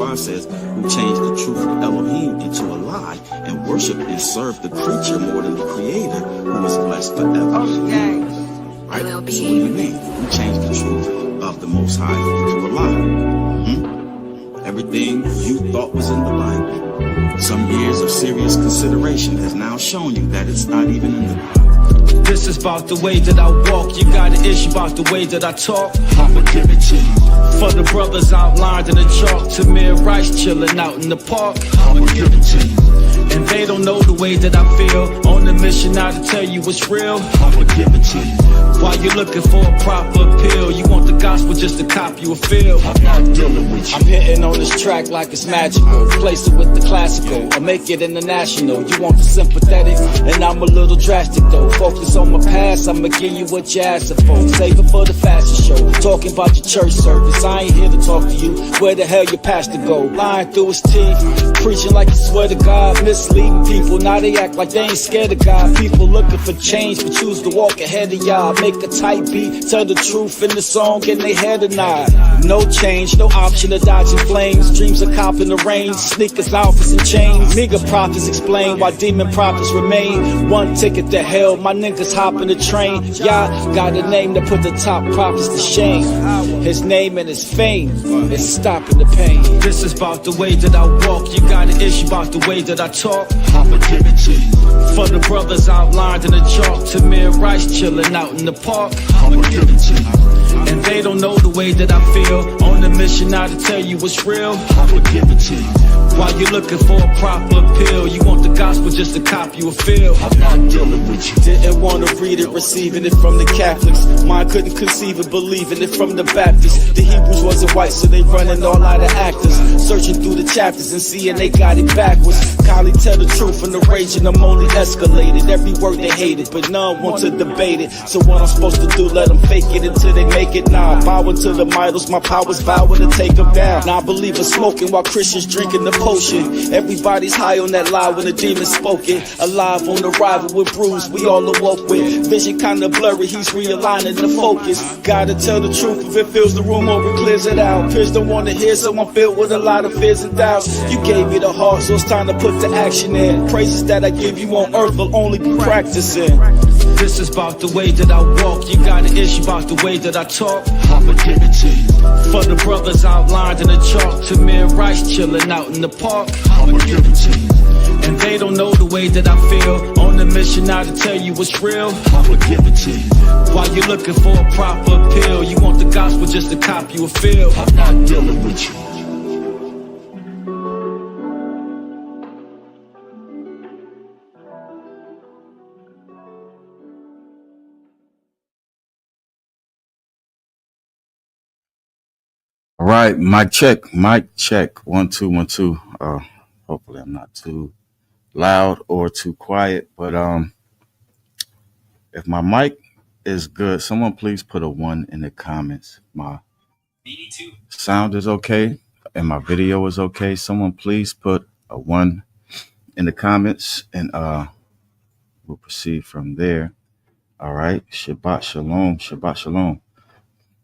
5 says, who changed the truth of Elohim into a lie and worship and serve the creature more than the creator who is blessed forever. Okay. Right? So what do you mean? Who changed the truth of the Most High into a lie? Everything you thought was in the Bible, some years of serious consideration has now shown you that it's not even in the Bible. This is about the way that I walk. You got an issue about the way that I talk. I'ma give it to you. For the brothers outlined in the chalk, Semiramis chilling out in the park. I'ma give it to you. And they don't know the way that I feel. On the mission now to tell you what's real. I'ma give it to you. While you're looking for a proper appeal, you want the gospel just to cop you a feel. I'm not dealing with you. I'm hitting on this track like it's magical. Place it with the classical, I make it international. You want the sympathetic, and I'm a little drastic though. Focus on my past, I'ma give you what you asking for. Save it for the fashion show. Talking about your church service, I ain't here to talk to you. Where the hell your pastor go? Lying through his teeth, preaching like he swear to God, misleading people. Now they act like they ain't scared of God. People looking for change, but choose to walk ahead of y'all. Make a tight beat, tell the truth in the song, and they head a nod. No change, no option of dodging flames. Dreams of copping the range, sneakers, outfits, and chains. Nigga prophets explain why demon prophets remain. One ticket to hell, my niggas hopping the train. Y'all got a name to put the top prophets to shame. His name and his fame is stopping the pain. This is about the way that I walk. You got an issue about the way that I talk. I'ma give it to you. For the brothers outlined in the chalk, Semiramis chilling out in the park. I'ma give it to you. And they don't know the way that I feel. On the mission now to tell you what's real. I'ma give it to you. While you're looking for a proper appeal, you want the gospel just to cop you a feel. I'm not dealing with you. Didn't want to read it, receiving it from the Catholics. Mine couldn't conceive it, believing it from the Baptists. The Hebrews wasn't white, so they running all out of actors. Searching through the chapters and seeing they got it backwards. Kindly tell the truth, and the rage and them only escalated. Every word they hated, but none want to debate it. So what I'm supposed to do, let them fake it until they make it. Nah, bowing to the idols, my powers vowing to take them down. Now I believe in smoking while Christians drinking the potion. Everybody's high on that lie when the demon spoken. Alive on arrival with Bruce, we all awoke with. Vision kinda blurry, he's realigning the focus. Gotta tell the truth, if it fills the room or it clears it out. Peers don't wanna hear, so I'm filled with a lot of fears and doubts. You gave me the heart, so it's time to put the action in. Praises that I give you on earth will only be practicing. This is about the way that I walk. You got an issue about the way that I talk. I'ma give it to you. For the brothers outlined in the chalk, Semiramis chilling out in the park. I'ma give it to you. And they don't know the way that I feel. On the mission now to tell you what's real. I'ma give it to you. While you're looking for a proper appeal, you want the gospel just to cop you a feel. I'm not dealing with you. All right, mic check. 1 2 1 2. Hopefully I'm not too loud or too quiet, but if my mic is good, someone please put a 1 in the comments. My sound is okay and my video is okay. Someone please put a 1 in the comments, and we'll proceed from there. All right. Shabbat shalom. Shabbat shalom.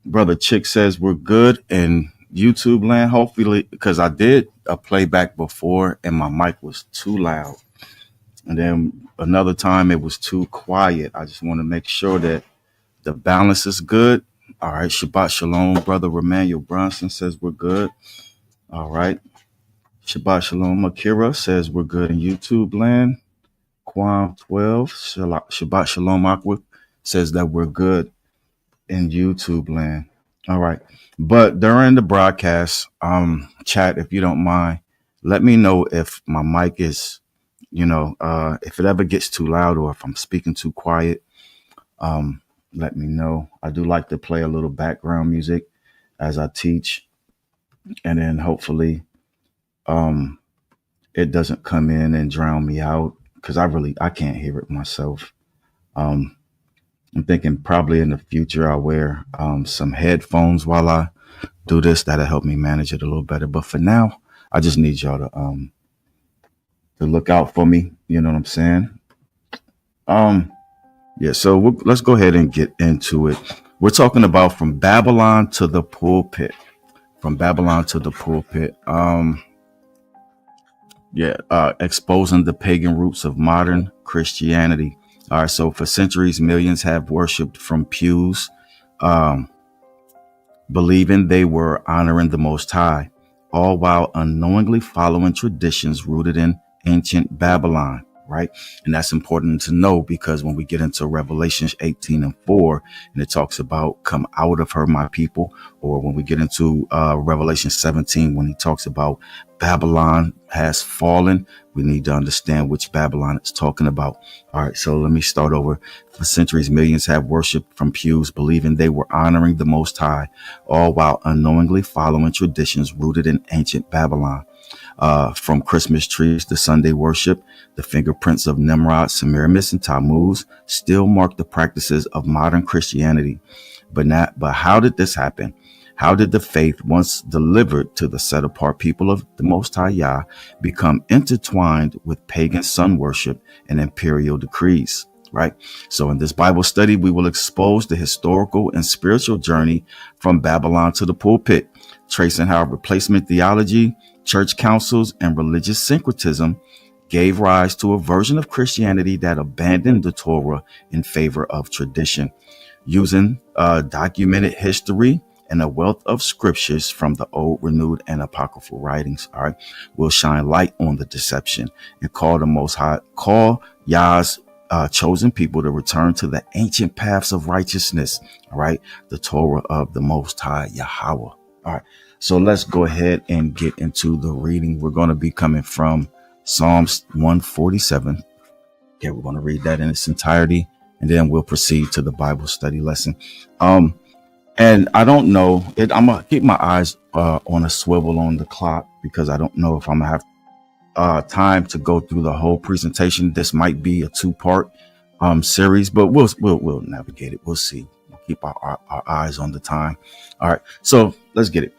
Brother Chick says we're good in YouTube land, hopefully, because I did a playback before and my mic was too loud. And then another time it was too quiet. I just want to make sure that the balance is good. All right. Shabbat shalom. Brother Emmanuel Bronson says we're good. All right. Shabbat shalom. Akira says we're good in YouTube land. Quam 12. Shabbat shalom. Aqua says that we're good in YouTube land. All right. But during the broadcast, chat, if you don't mind, let me know if my mic is, if it ever gets too loud or if I'm speaking too quiet. Let me know. I do like to play a little background music as I teach, and then hopefully it doesn't come in and drown me out, because I can't hear it myself. I'm thinking probably in the future I'll wear some headphones while I do this. That'll help me manage it a little better. But for now, I just need y'all to look out for me. You know what I'm saying? Yeah. So let's go ahead and get into it. We're talking about from Babylon to the pulpit. From Babylon to the Pulpit. Exposing the pagan roots of modern Christianity. All right, so for centuries, millions have worshipped from pews, believing they were honoring the Most High, all while unknowingly following traditions rooted in ancient Babylon, right? And that's important to know, because when we get into Revelations 18:4, and it talks about come out of her, my people, or when we get into Revelation 17, when he talks about Babylon has fallen, we need to understand which Babylon it's talking about. All right, so let me start over. For centuries, millions have worshipped from pews, believing they were honoring the Most High, all while unknowingly following traditions rooted in ancient Babylon. From Christmas trees to Sunday worship, the fingerprints of Nimrod, Semiramis, and Tammuz still mark the practices of modern Christianity. But how did this happen? How did the faith, once delivered to the set-apart people of the Most High Yah, become intertwined with pagan sun worship and imperial decrees? Right? So in this Bible study, we will expose the historical and spiritual journey from Babylon to the pulpit, tracing how replacement theology, church councils, and religious syncretism gave rise to a version of Christianity that abandoned the Torah in favor of tradition. Using documented history and a wealth of scriptures from the old, renewed, and apocryphal writings, all right, will shine light on the deception and call Yah's chosen people to return to the ancient paths of righteousness, all right, the Torah of the Most High Yahawah. All right, so let's go ahead and get into the reading. We're going to be coming from Psalms 147. Okay, we're going to read that in its entirety, and then we'll proceed to the Bible study lesson. And I don't know, I'm going to keep my eyes on a swivel on the clock, because I don't know if I'm going to have time to go through the whole presentation. This might be a 2-part series, but we'll navigate it. We'll see. We'll keep our eyes on the time. All right, so let's get it.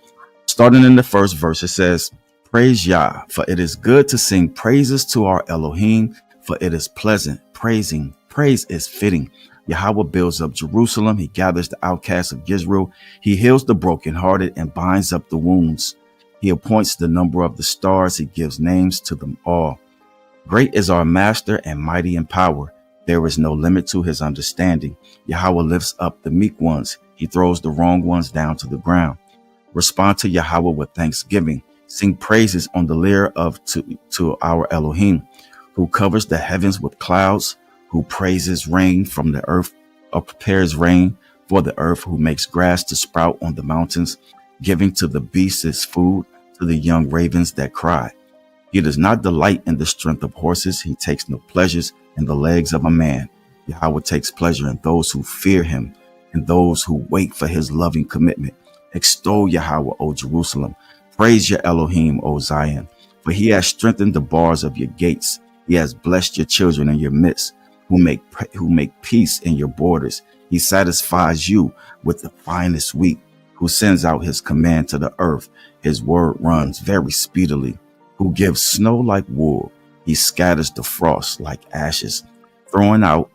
Starting in the first verse, it says, "Praise Yah, for it is good to sing praises to our Elohim, for it is pleasant. Praise is fitting. Yahawah builds up Jerusalem. He gathers the outcasts of Israel. He heals the brokenhearted and binds up the wounds. He appoints the number of the stars. He gives names to them all. Great is our master and mighty in power. There is no limit to his understanding. Yahawah lifts up the meek ones. He throws the wrong ones down to the ground. Respond to Yahawah with thanksgiving. Sing praises on the lyre to our Elohim, who covers the heavens with clouds, who praises rain from the earth, or prepares rain for the earth, who makes grass to sprout on the mountains, giving to the beasts its food, to the young ravens that cry. He does not delight in the strength of horses. He takes no pleasures in the legs of a man. Yahawah takes pleasure in those who fear him, and those who wait for his loving commitment. Extol Yahawah, O Jerusalem. Praise your Elohim, O Zion, for he has strengthened the bars of your gates. He has blessed your children in your midst, who make peace in your borders. He satisfies you with the finest wheat, who sends out his command to the earth. His word runs very speedily, who gives snow like wool. He scatters the frost like ashes, throwing out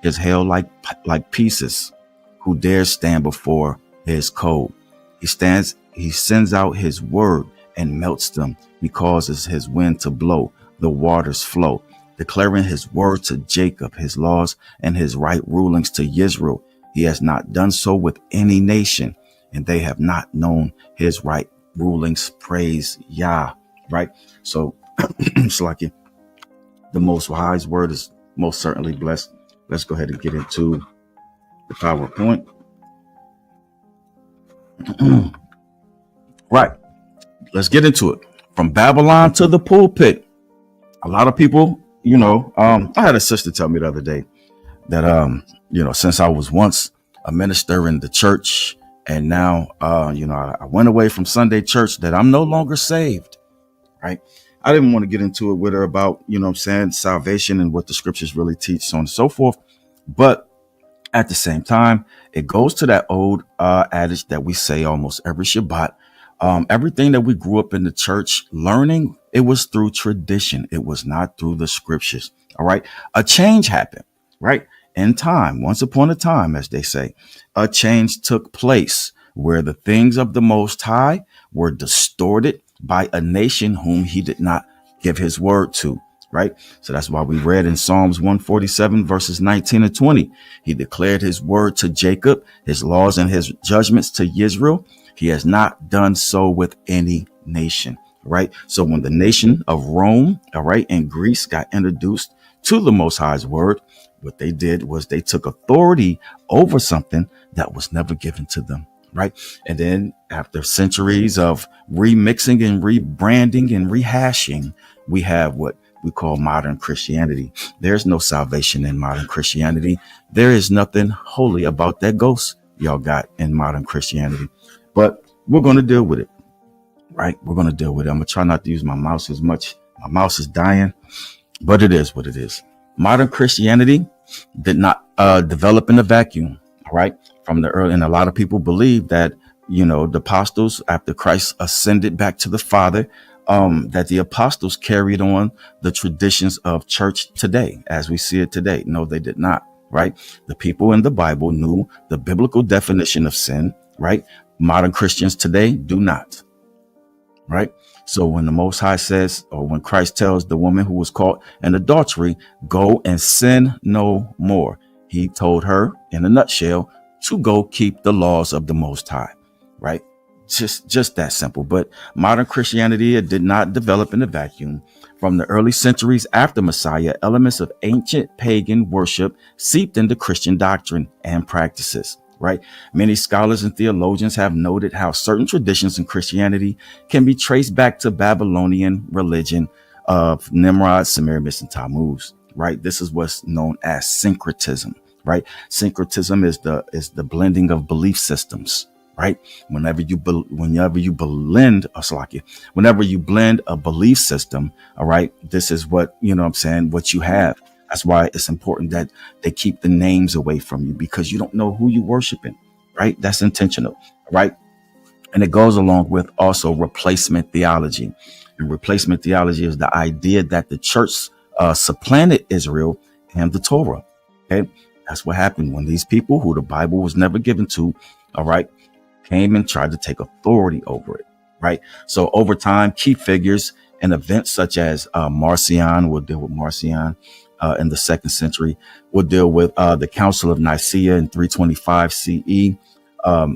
his hail like pieces. Who dares stand before his cold? He sends out his word and melts them. He causes his wind to blow, the waters flow, declaring his word to Jacob, his laws and his right rulings to Israel. He has not done so with any nation, and they have not known his right rulings. Praise Yah. Right? So it's like the Most High's word is most certainly blessed. Let's go ahead and get into the PowerPoint. Right. Let's get into it. From Babylon to the pulpit. A lot of people, I had a sister tell me the other day that, since I was once a minister in the church, and now, I went away from Sunday church, that I'm no longer saved. Right. I didn't want to get into it with her about, salvation and what the scriptures really teach, so on and so forth. But at the same time, it goes to that old adage that we say almost every Shabbat. Everything that we grew up in the church learning, it was through tradition. It was not through the scriptures. All right. A change happened, right? In time, once upon a time, as they say, a change took place where the things of the Most High were distorted by a nation whom he did not give his word to. Right. So that's why we read in Psalms 147 verses 19 and 20. He declared his word to Jacob, his laws and his judgments to Israel. He has not done so with any nation. Right. So when the nation of Rome, all right, and Greece got introduced to the Most High's word, what they did was they took authority over something that was never given to them. Right. And then after centuries of remixing and rebranding and rehashing, we have what we call modern Christianity. There's no salvation in modern Christianity. There is nothing holy about that ghost y'all got in modern Christianity. But we're going to deal with it. Right. We're going to deal with it. I'm going to try not to use my mouse as much. My mouse is dying, but it is what it is. Modern Christianity did not develop in a vacuum. All right. From the early, and a lot of people believe that, you know, the apostles, after Christ ascended back to the Father, that the apostles carried on the traditions of church today as we see it today. No, they did not. Right. The people in the Bible knew the biblical definition of sin. Right. Modern Christians today do not. Right. So when the Most High says, or when Christ tells the woman who was caught in adultery, go and sin no more, he told her in a nutshell to go keep the laws of the Most High. Right. Just that simple. But modern Christianity, it did not develop in a vacuum. From the early centuries after Messiah, elements of ancient pagan worship seeped into Christian doctrine and practices. Right. Many scholars and theologians have noted how certain traditions in Christianity can be traced back to Babylonian religion of Nimrod, Semiramis, and Tammuz. Right. This is what's known as syncretism. Right. Syncretism is the blending of belief systems. Right. Whenever you blend a belief system. All right. This is what, you know what I'm saying, what you have. That's why it's important that they keep the names away from you, because you don't know who you're worshiping. Right. That's intentional. Right. And it goes along with also replacement theology. And replacement theology is the idea that the church supplanted Israel and the Torah. Okay. That's what happened when these people who the Bible was never given to. All right. Came and tried to take authority over it. Right. So over time, key figures and events such as Marcion, we'll deal with Marcion in the 2nd century. We'll deal with the Council of Nicaea in 325 CE.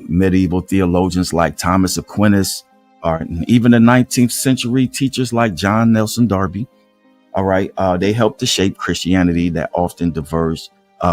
Medieval theologians like Thomas Aquinas, or even the 19th century teachers like John Nelson Darby. All right. They helped to shape Christianity that often diverged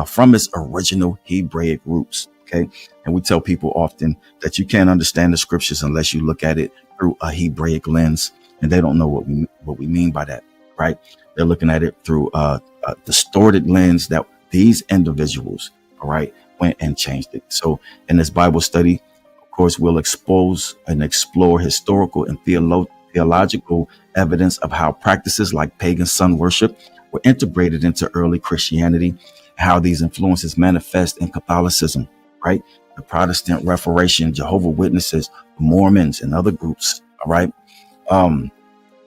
from its original Hebraic roots. Okay. And we tell people often that you can't understand the scriptures unless you look at it through a Hebraic lens. And they don't know what we mean by that. Right. They're looking at it through a distorted lens that these individuals, all right, went and changed it. So in this Bible study, of course, we'll expose and explore historical and theological evidence of how practices like pagan sun worship were integrated into early Christianity, how these influences manifest in Catholicism. Right. The Protestant Reformation, Jehovah's Witnesses, Mormons, and other groups. All right.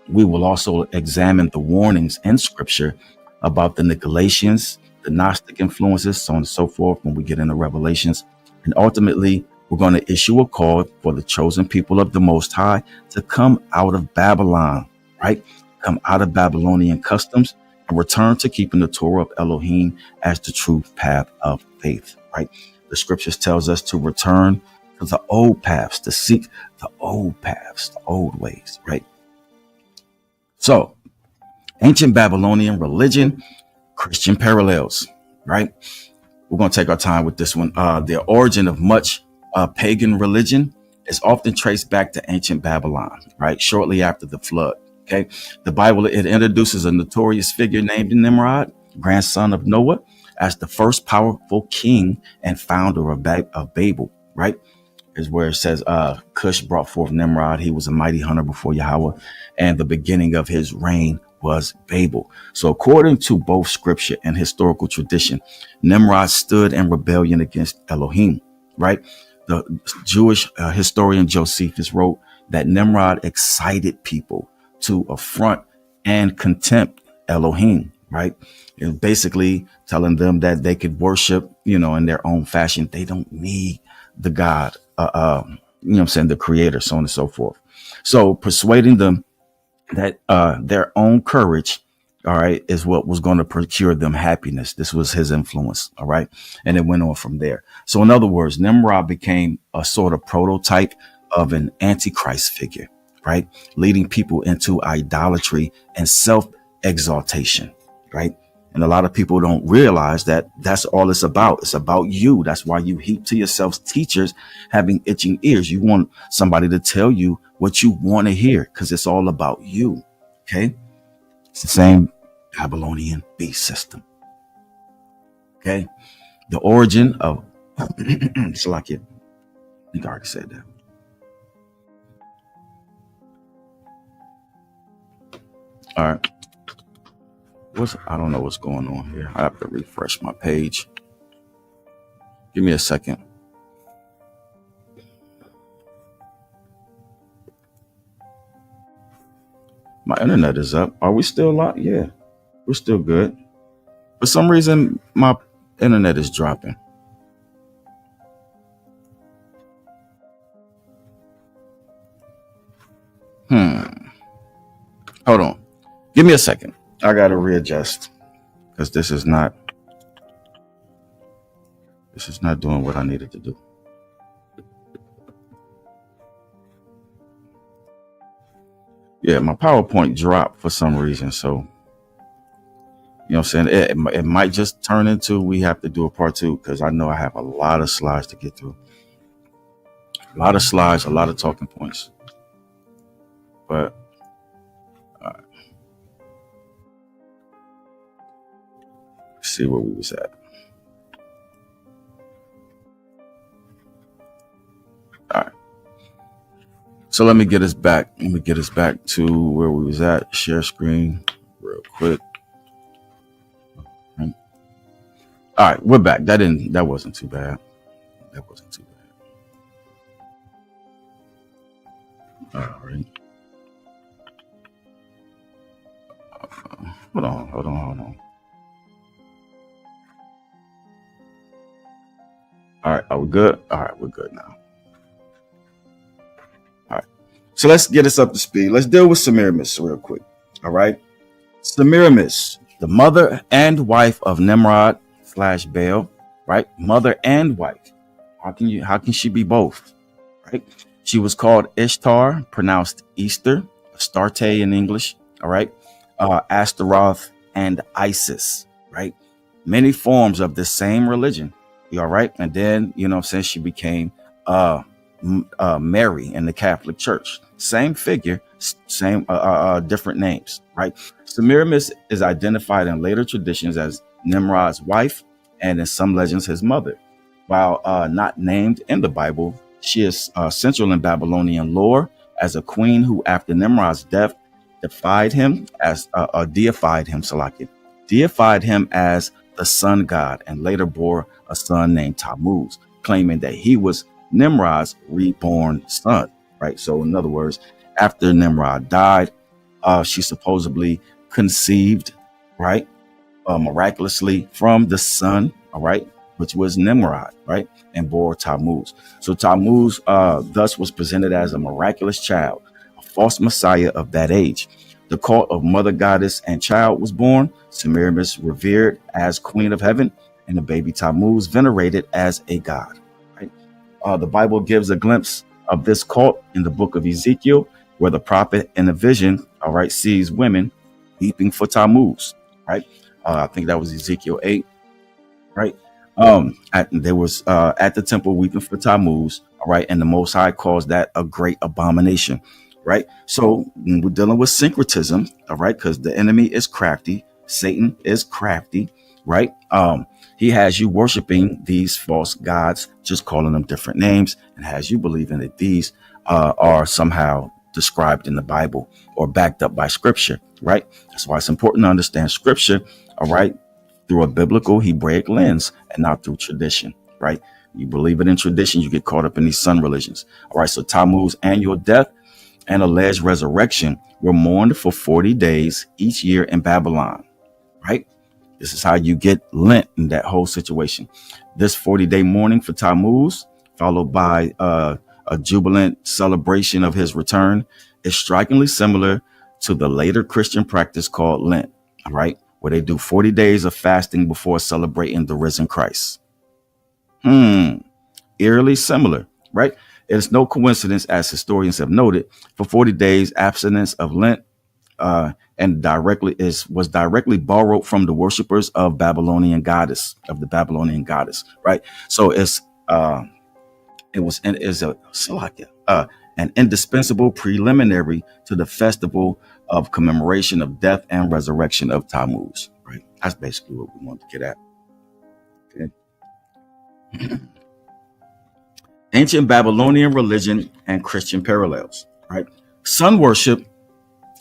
We will also examine the warnings in scripture about the Nicolaitans, the Gnostic influences, so on and so forth, when we get into Revelations. And ultimately, we're going to issue a call for the chosen people of the Most High to come out of Babylon, right? Come out of Babylonian customs and return to keeping the Torah of Elohim as the true path of faith, right? The scriptures tells us to return to the old paths, to seek the old paths, the old ways, right? So, ancient Babylonian religion, Christian parallels, right? We're going to take our time with this one. The origin of much pagan religion is often traced back to ancient Babylon, right? Shortly after the flood, okay? The Bible, it introduces a notorious figure named Nimrod, grandson of Noah, as the first powerful king and founder of Babel, right? Is where it says Cush brought forth Nimrod. He was a mighty hunter before Yahawah, and the beginning of his reign was Babel. So according to both scripture and historical tradition, Nimrod stood in rebellion against Elohim, right? The Jewish historian Josephus wrote that Nimrod excited people to affront and contempt Elohim, right? And basically telling them that they could worship, in their own fashion. They don't need the God you know what I'm saying, the creator, so on and so forth. So persuading them that their own courage, all right, is what was going to procure them happiness. This was his influence, all right, and it went on from there. So in other words, Nimrod became a sort of prototype of an antichrist figure, right, leading people into idolatry and self-exaltation, right. And a lot of people don't realize that that's all it's about. It's about you. That's why you heap to yourselves teachers having itching ears. You want somebody to tell you what you want to hear because it's all about you. Okay. It's the same Babylonian beast system. Okay. The origin of Salakia. I think I already said that. All right. I don't know what's going on here. I have to refresh my page. Give me a second. My internet is up. Are we still live? Yeah, we're still good. For some reason, my internet is dropping. Hold on. Give me a second. I got to readjust because this is not doing what I needed to do. Yeah, my PowerPoint dropped for some reason. So, you know what I'm saying? It might just turn into we have to do a part 2 because I know I have a lot of slides to get through. A lot of slides, a lot of talking points. But see where we was at. All right. So let me get us back. Let me get us back to where we was at. Share screen real quick. All right, we're back. That wasn't too bad. That wasn't too bad. All right. Hold on. All right, are we good? All right, we're good now. All right, so let's get us up to speed. Let's deal with Semiramis real quick. All right, Semiramis, the mother and wife of Nimrod / Baal, right? Mother and wife. How can she be both? Right? She was called Ishtar, pronounced Easter, Astarte in English. All right, Astaroth and Isis. Right? Many forms of the same religion. You all right? And then, you know what I'm saying, she became Mary in the Catholic Church. Same figure, same different names, right? Semiramis is identified in later traditions as Nimrod's wife and in some legends his mother. While not named in the Bible, she is central in Babylonian lore as a queen who, after Nimrod's death, deified him as the sun god and later bore a son named Tammuz, claiming that he was Nimrod's reborn son, right? So in other words, after Nimrod died, she supposedly conceived, right, miraculously from the sun, all right, which was Nimrod, right, and bore Tammuz. So Tammuz thus was presented as a miraculous child, a false messiah of that age. The cult of mother goddess and child was born, Semiramis revered as queen of heaven, and the baby Tammuz venerated as a god. Right? The Bible gives a glimpse of this cult in the book of Ezekiel, where the prophet in a vision, all right, sees women weeping for Tammuz. Right? I think that was Ezekiel 8. Right? There was at the temple weeping for Tammuz. All right, and the Most High calls that a great abomination. Right. So when we're dealing with syncretism, all right, because the enemy is crafty. Satan is crafty. Right. He has you worshiping these false gods, just calling them different names, and has you believing that these are somehow described in the Bible or backed up by scripture. Right. That's why it's important to understand scripture. All right. Through a biblical Hebraic lens and not through tradition. Right. You believe it in tradition, you get caught up in these sun religions. All right. So Tammuz's annual death and alleged resurrection were mourned for 40 days each year in Babylon, right? This is how you get Lent in that whole situation. This 40-day mourning for Tammuz followed by a jubilant celebration of his return, is strikingly similar to the later Christian practice called Lent, all right, where they do 40 days of fasting before celebrating the risen Christ. Eerily similar, right? It's no coincidence, as historians have noted, for 40 days abstinence of Lent and was directly borrowed from the worshippers of the Babylonian goddess, right? So is an indispensable preliminary to the festival of commemoration of death and resurrection of Tammuz, right? That's basically what we want to get at. Okay. Ancient Babylonian religion and Christian parallels, right? Sun worship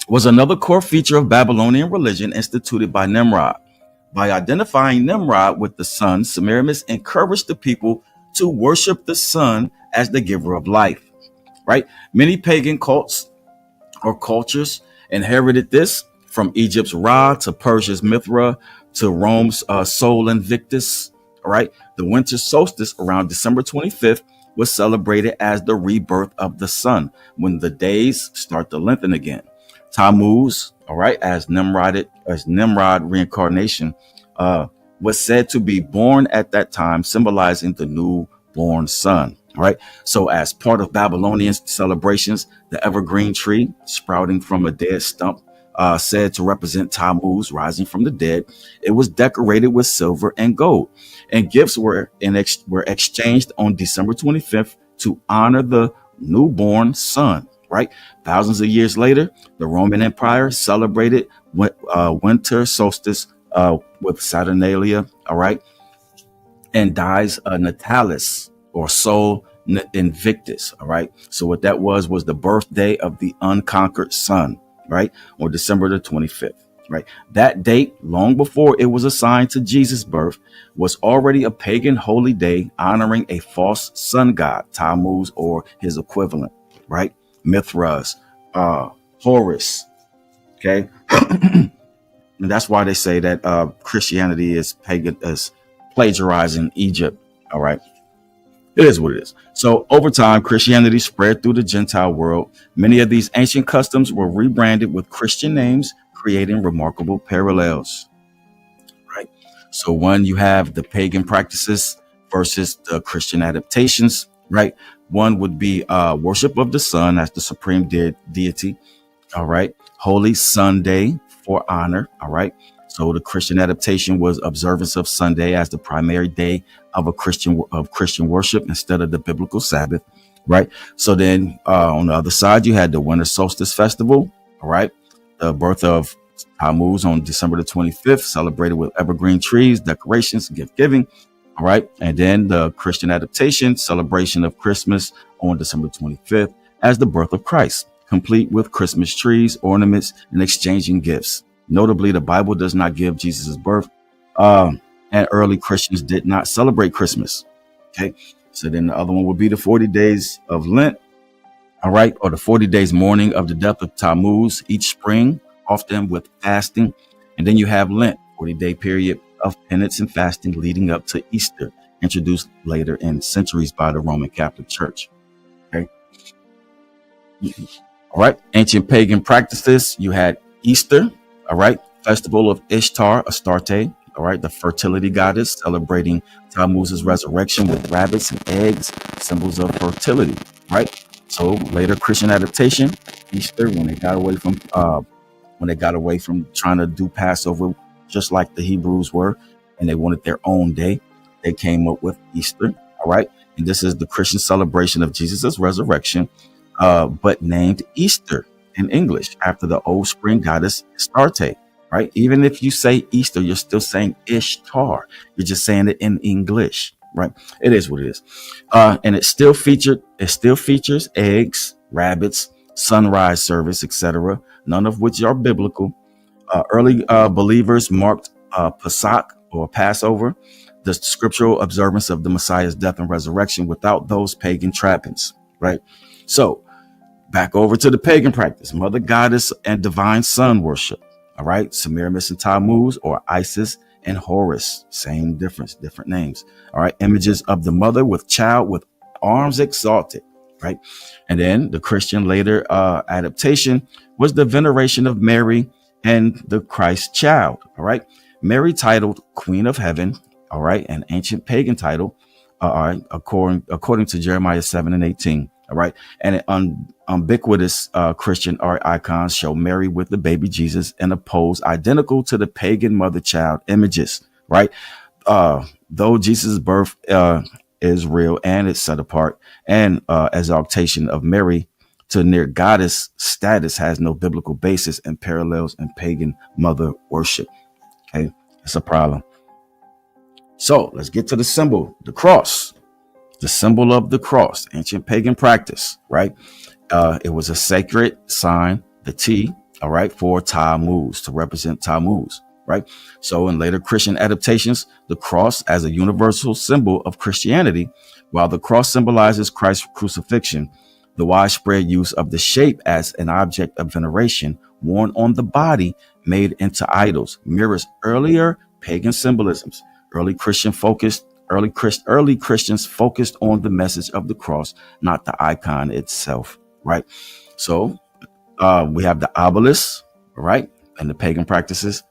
was another core feature of Babylonian religion instituted by Nimrod. By identifying Nimrod with the sun, Semiramis encouraged the people to worship the sun as the giver of life, right? Many pagan cults or cultures inherited this, from Egypt's Ra to Persia's Mithra to Rome's Sol Invictus, all right? The winter solstice around December 25th was celebrated as the rebirth of the sun, when the days start to lengthen again. Tammuz, all right, as Nimrod reincarnation, was said to be born at that time, symbolizing the newborn sun. All right. So as part of Babylonian celebrations, the evergreen tree sprouting from a dead stump, said to represent Tammuz rising from the dead, it was decorated with silver and gold, and gifts were exchanged on December 25th to honor the newborn sun. Right. Thousands of years later, the Roman Empire celebrated winter solstice with Saturnalia. All right. And dies Natalis or Sol Invictus. All right. So what that was the birthday of the unconquered sun. Right. On December the 25th. Right. That date, long before it was assigned to Jesus' birth, was already a pagan holy day honoring a false sun god, Tammuz, or his equivalent. Right. Mithras, Horus. Okay. And that's why they say that Christianity is pagan, is plagiarizing Egypt. All right. It is what it is. So over time, Christianity spread through the Gentile world. Many of these ancient customs were rebranded with Christian names, creating remarkable parallels. Right. So one, you have the pagan practices versus the Christian adaptations. Right. One would be worship of the sun as the supreme deity. All right. Holy Sunday for honor. All right. So the Christian adaptation was observance of Sunday as the primary day of Christian worship instead of the biblical Sabbath. Right. So then on the other side, you had the winter solstice festival. All right. The birth of Tammuz on December the 25th, celebrated with evergreen trees, decorations, gift giving. All right. And then the Christian adaptation celebration of Christmas on December 25th as the birth of Christ, complete with Christmas trees, ornaments, and exchanging gifts. Notably, the Bible does not give Jesus' birth, and early Christians did not celebrate Christmas. Okay. So then the other one would be the 40 days of Lent. All right. Or the 40 days mourning of the death of Tammuz each spring, often with fasting. And then you have Lent, 40-day period of penance and fasting leading up to Easter, introduced later in centuries by the Roman Catholic Church. Okay. All right. Ancient pagan practices. You had Easter. All right. Festival of Ishtar, Astarte. All right. The fertility goddess, celebrating Tammuz's resurrection with rabbits and eggs, symbols of fertility. Right. So later Christian adaptation, Easter, when they got away from trying to do Passover, just like the Hebrews were, and they wanted their own day, they came up with Easter. All right. And this is the Christian celebration of Jesus' resurrection, but named Easter in English after the old spring goddess Astarte. Right. Even if you say Easter, you're still saying Ishtar. You're just saying it in English. Right. It is what it is. And it still features eggs, rabbits, sunrise service, etc., none of which are biblical. Early believers marked Pesach or Passover, the scriptural observance of the Messiah's death and resurrection, without those pagan trappings. Right. So back over to the pagan practice, mother goddess and divine sun worship. All right. Semiramis and Tammuz, or Isis and Horus. Same difference, different names. All right. Images of the mother with child with arms exalted, right? And then the Christian later adaptation was the veneration of Mary and the Christ child, all right? Mary titled Queen of Heaven, all right, an ancient pagan title, all right, according to Jeremiah 7:18, all right, and an ubiquitous Christian art icons show Mary with the baby Jesus in a pose identical to the pagan mother-child images, right? Though Jesus' birth is real and it's set apart, and exaltation of Mary to near goddess status has no biblical basis and parallels in pagan mother worship. Okay, it's a problem. So let's get to the symbol, the cross, the symbol of the cross, ancient pagan practice, right? It was a sacred sign, the T, all right, for Tammuz, to represent Tammuz, right? So in later Christian adaptations, the cross as a universal symbol of Christianity, while the cross symbolizes Christ's crucifixion, the widespread use of the shape as an object of veneration worn on the body made into idols mirrors earlier pagan symbolisms. Early Christians focused on the message of the cross, not the icon itself, right? So we have the obelisk, right? And the pagan practices,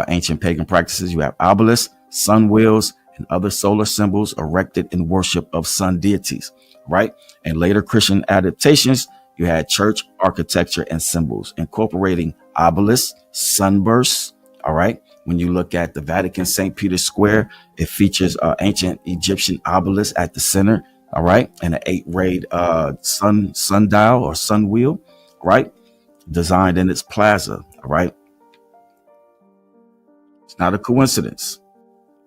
ancient pagan practices. You have obelisks, sun wheels, and other solar symbols erected in worship of sun deities, right? And later Christian adaptations, you had church architecture and symbols incorporating obelisks, sunbursts, all right? When you look at the Vatican St. Peter's Square, it features ancient Egyptian obelisk at the center, all right? And an 8-rayed sundial or sun wheel, right? Designed in its plaza, all right? It's not a coincidence,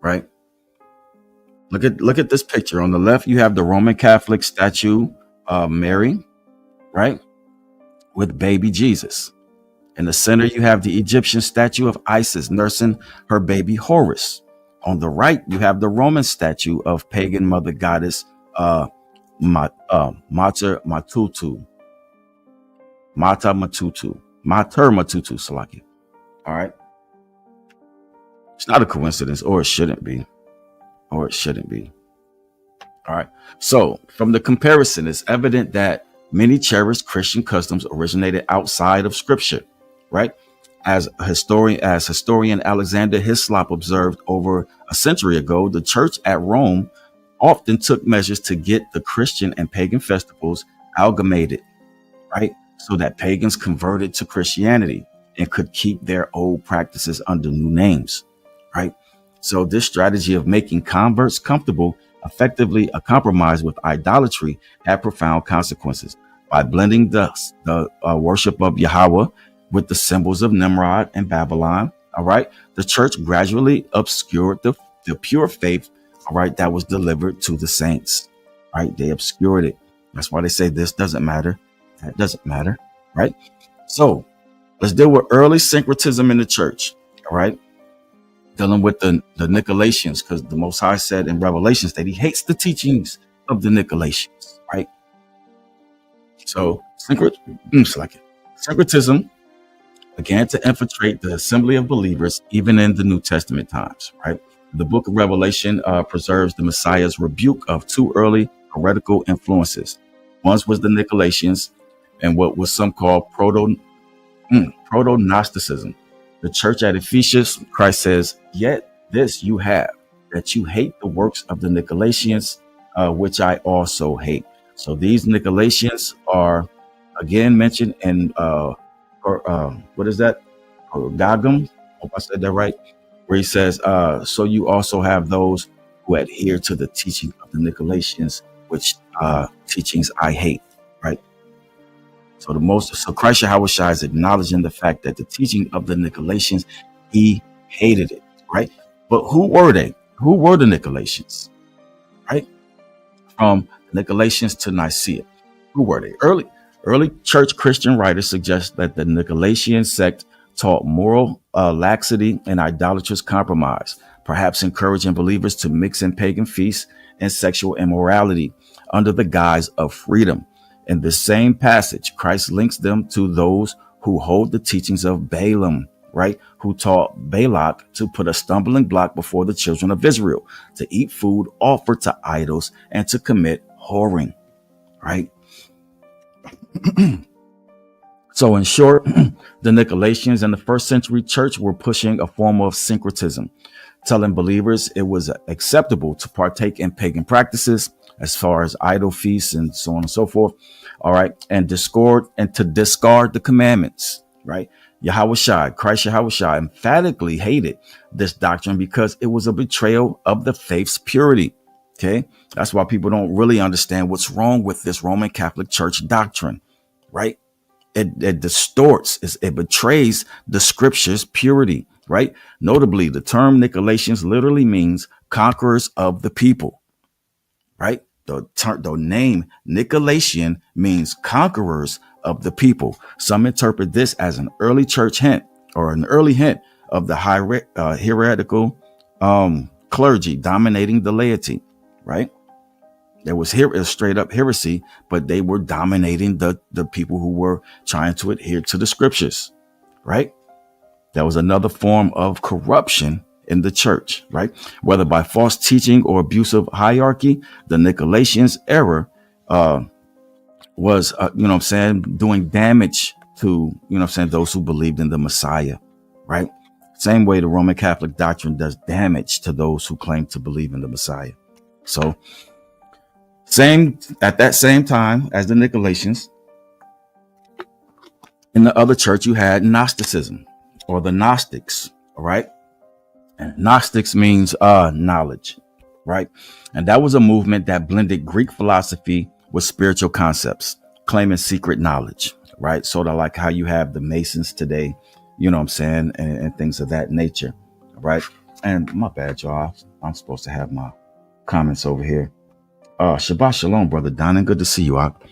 right? Look at this picture. On the left, you have the Roman Catholic statue of Mary, right? With baby Jesus. In the center, you have the Egyptian statue of Isis nursing her baby Horus. On the right, you have the Roman statue of pagan mother goddess Mater Matutu, Salaki. All right. It's not a coincidence, or it shouldn't be. All right. So from the comparison, it's evident that many cherished Christian customs originated outside of Scripture, right? As historian Alexander Hislop observed over a century ago, the church at Rome often took measures to get the Christian and pagan festivals amalgamated, right? So that pagans converted to Christianity and could keep their old practices under new names, right? So this strategy of making converts comfortable, effectively a compromise with idolatry, had profound consequences. By blending the worship of Yahawah with the symbols of Nimrod and Babylon, all right, the church gradually obscured the pure faith, all right, that was delivered to the saints, right? They obscured it. That's why they say this doesn't matter, that doesn't matter, right? So let's deal with early syncretism in the church, all right? Dealing with the Nicolaitans, because the Most High said in Revelations that he hates the teachings of the Nicolaitans, right? So syncretism began to infiltrate the assembly of believers even in the New Testament times, right? The book of Revelation preserves the Messiah's rebuke of two early heretical influences. One was the Nicolaitans and what was some called proto-Gnosticism. The church at Ephesus, Christ says, "Yet this you have, that you hate the works of the Nicolaitans, which I also hate." So these Nicolaitans are again mentioned in what is that? Gagum? Hope I said that right. Where he says, "So you also have those who adhere to the teaching of the Nicolaitans, which teachings I hate." Right. So Christ Yahawah is acknowledging the fact that the teaching of the Nicolaitans, he hated it, right? But who were they? Who were the Nicolaitans, right? From Nicolaitans to Nicaea, who were they? Early church Christian writers suggest that the Nicolaitan sect taught moral laxity and idolatrous compromise, perhaps encouraging believers to mix in pagan feasts and sexual immorality under the guise of freedom. In the same passage, Christ links them to those who hold the teachings of Balaam, right? Who taught Balak to put a stumbling block before the children of Israel, to eat food offered to idols, and to commit whoring, right? So in short, the Nicolaitans and the first century church were pushing a form of syncretism, telling believers it was acceptable to partake in pagan practices as far as idol feasts and so on and so forth. All right. And to discard the commandments, right? Yahawah, Christ Yahawah emphatically hated this doctrine because it was a betrayal of the faith's purity. Okay. That's why people don't really understand what's wrong with this Roman Catholic Church doctrine, right? It distorts, it betrays the scripture's purity, right? Notably, the term Nicolaitans literally means conquerors of the people, right? The name Nicolaitan means conquerors of the people. Some interpret this as an early church hint or an early hint of the heretical clergy dominating the laity, right? There was here a straight up heresy, but they were dominating the people who were trying to adhere to the scriptures, right? That was another form of corruption in the church, right? Whether by false teaching or abusive hierarchy, the Nicolaitans' error was, doing damage to, those who believed in the Messiah, right? Same way the Roman Catholic doctrine does damage to those who claim to believe in the Messiah. So, at that same time as the Nicolaitans, in the other church, you had Gnosticism or the Gnostics, all right? And Gnostics means knowledge, right? And that was a movement that blended Greek philosophy with spiritual concepts, claiming secret knowledge, right? Sort of like how you have the Masons today, and things of that nature, right? And my bad, y'all. I'm supposed to have my comments over here. Shabbat shalom, brother Donan. Good to see you out.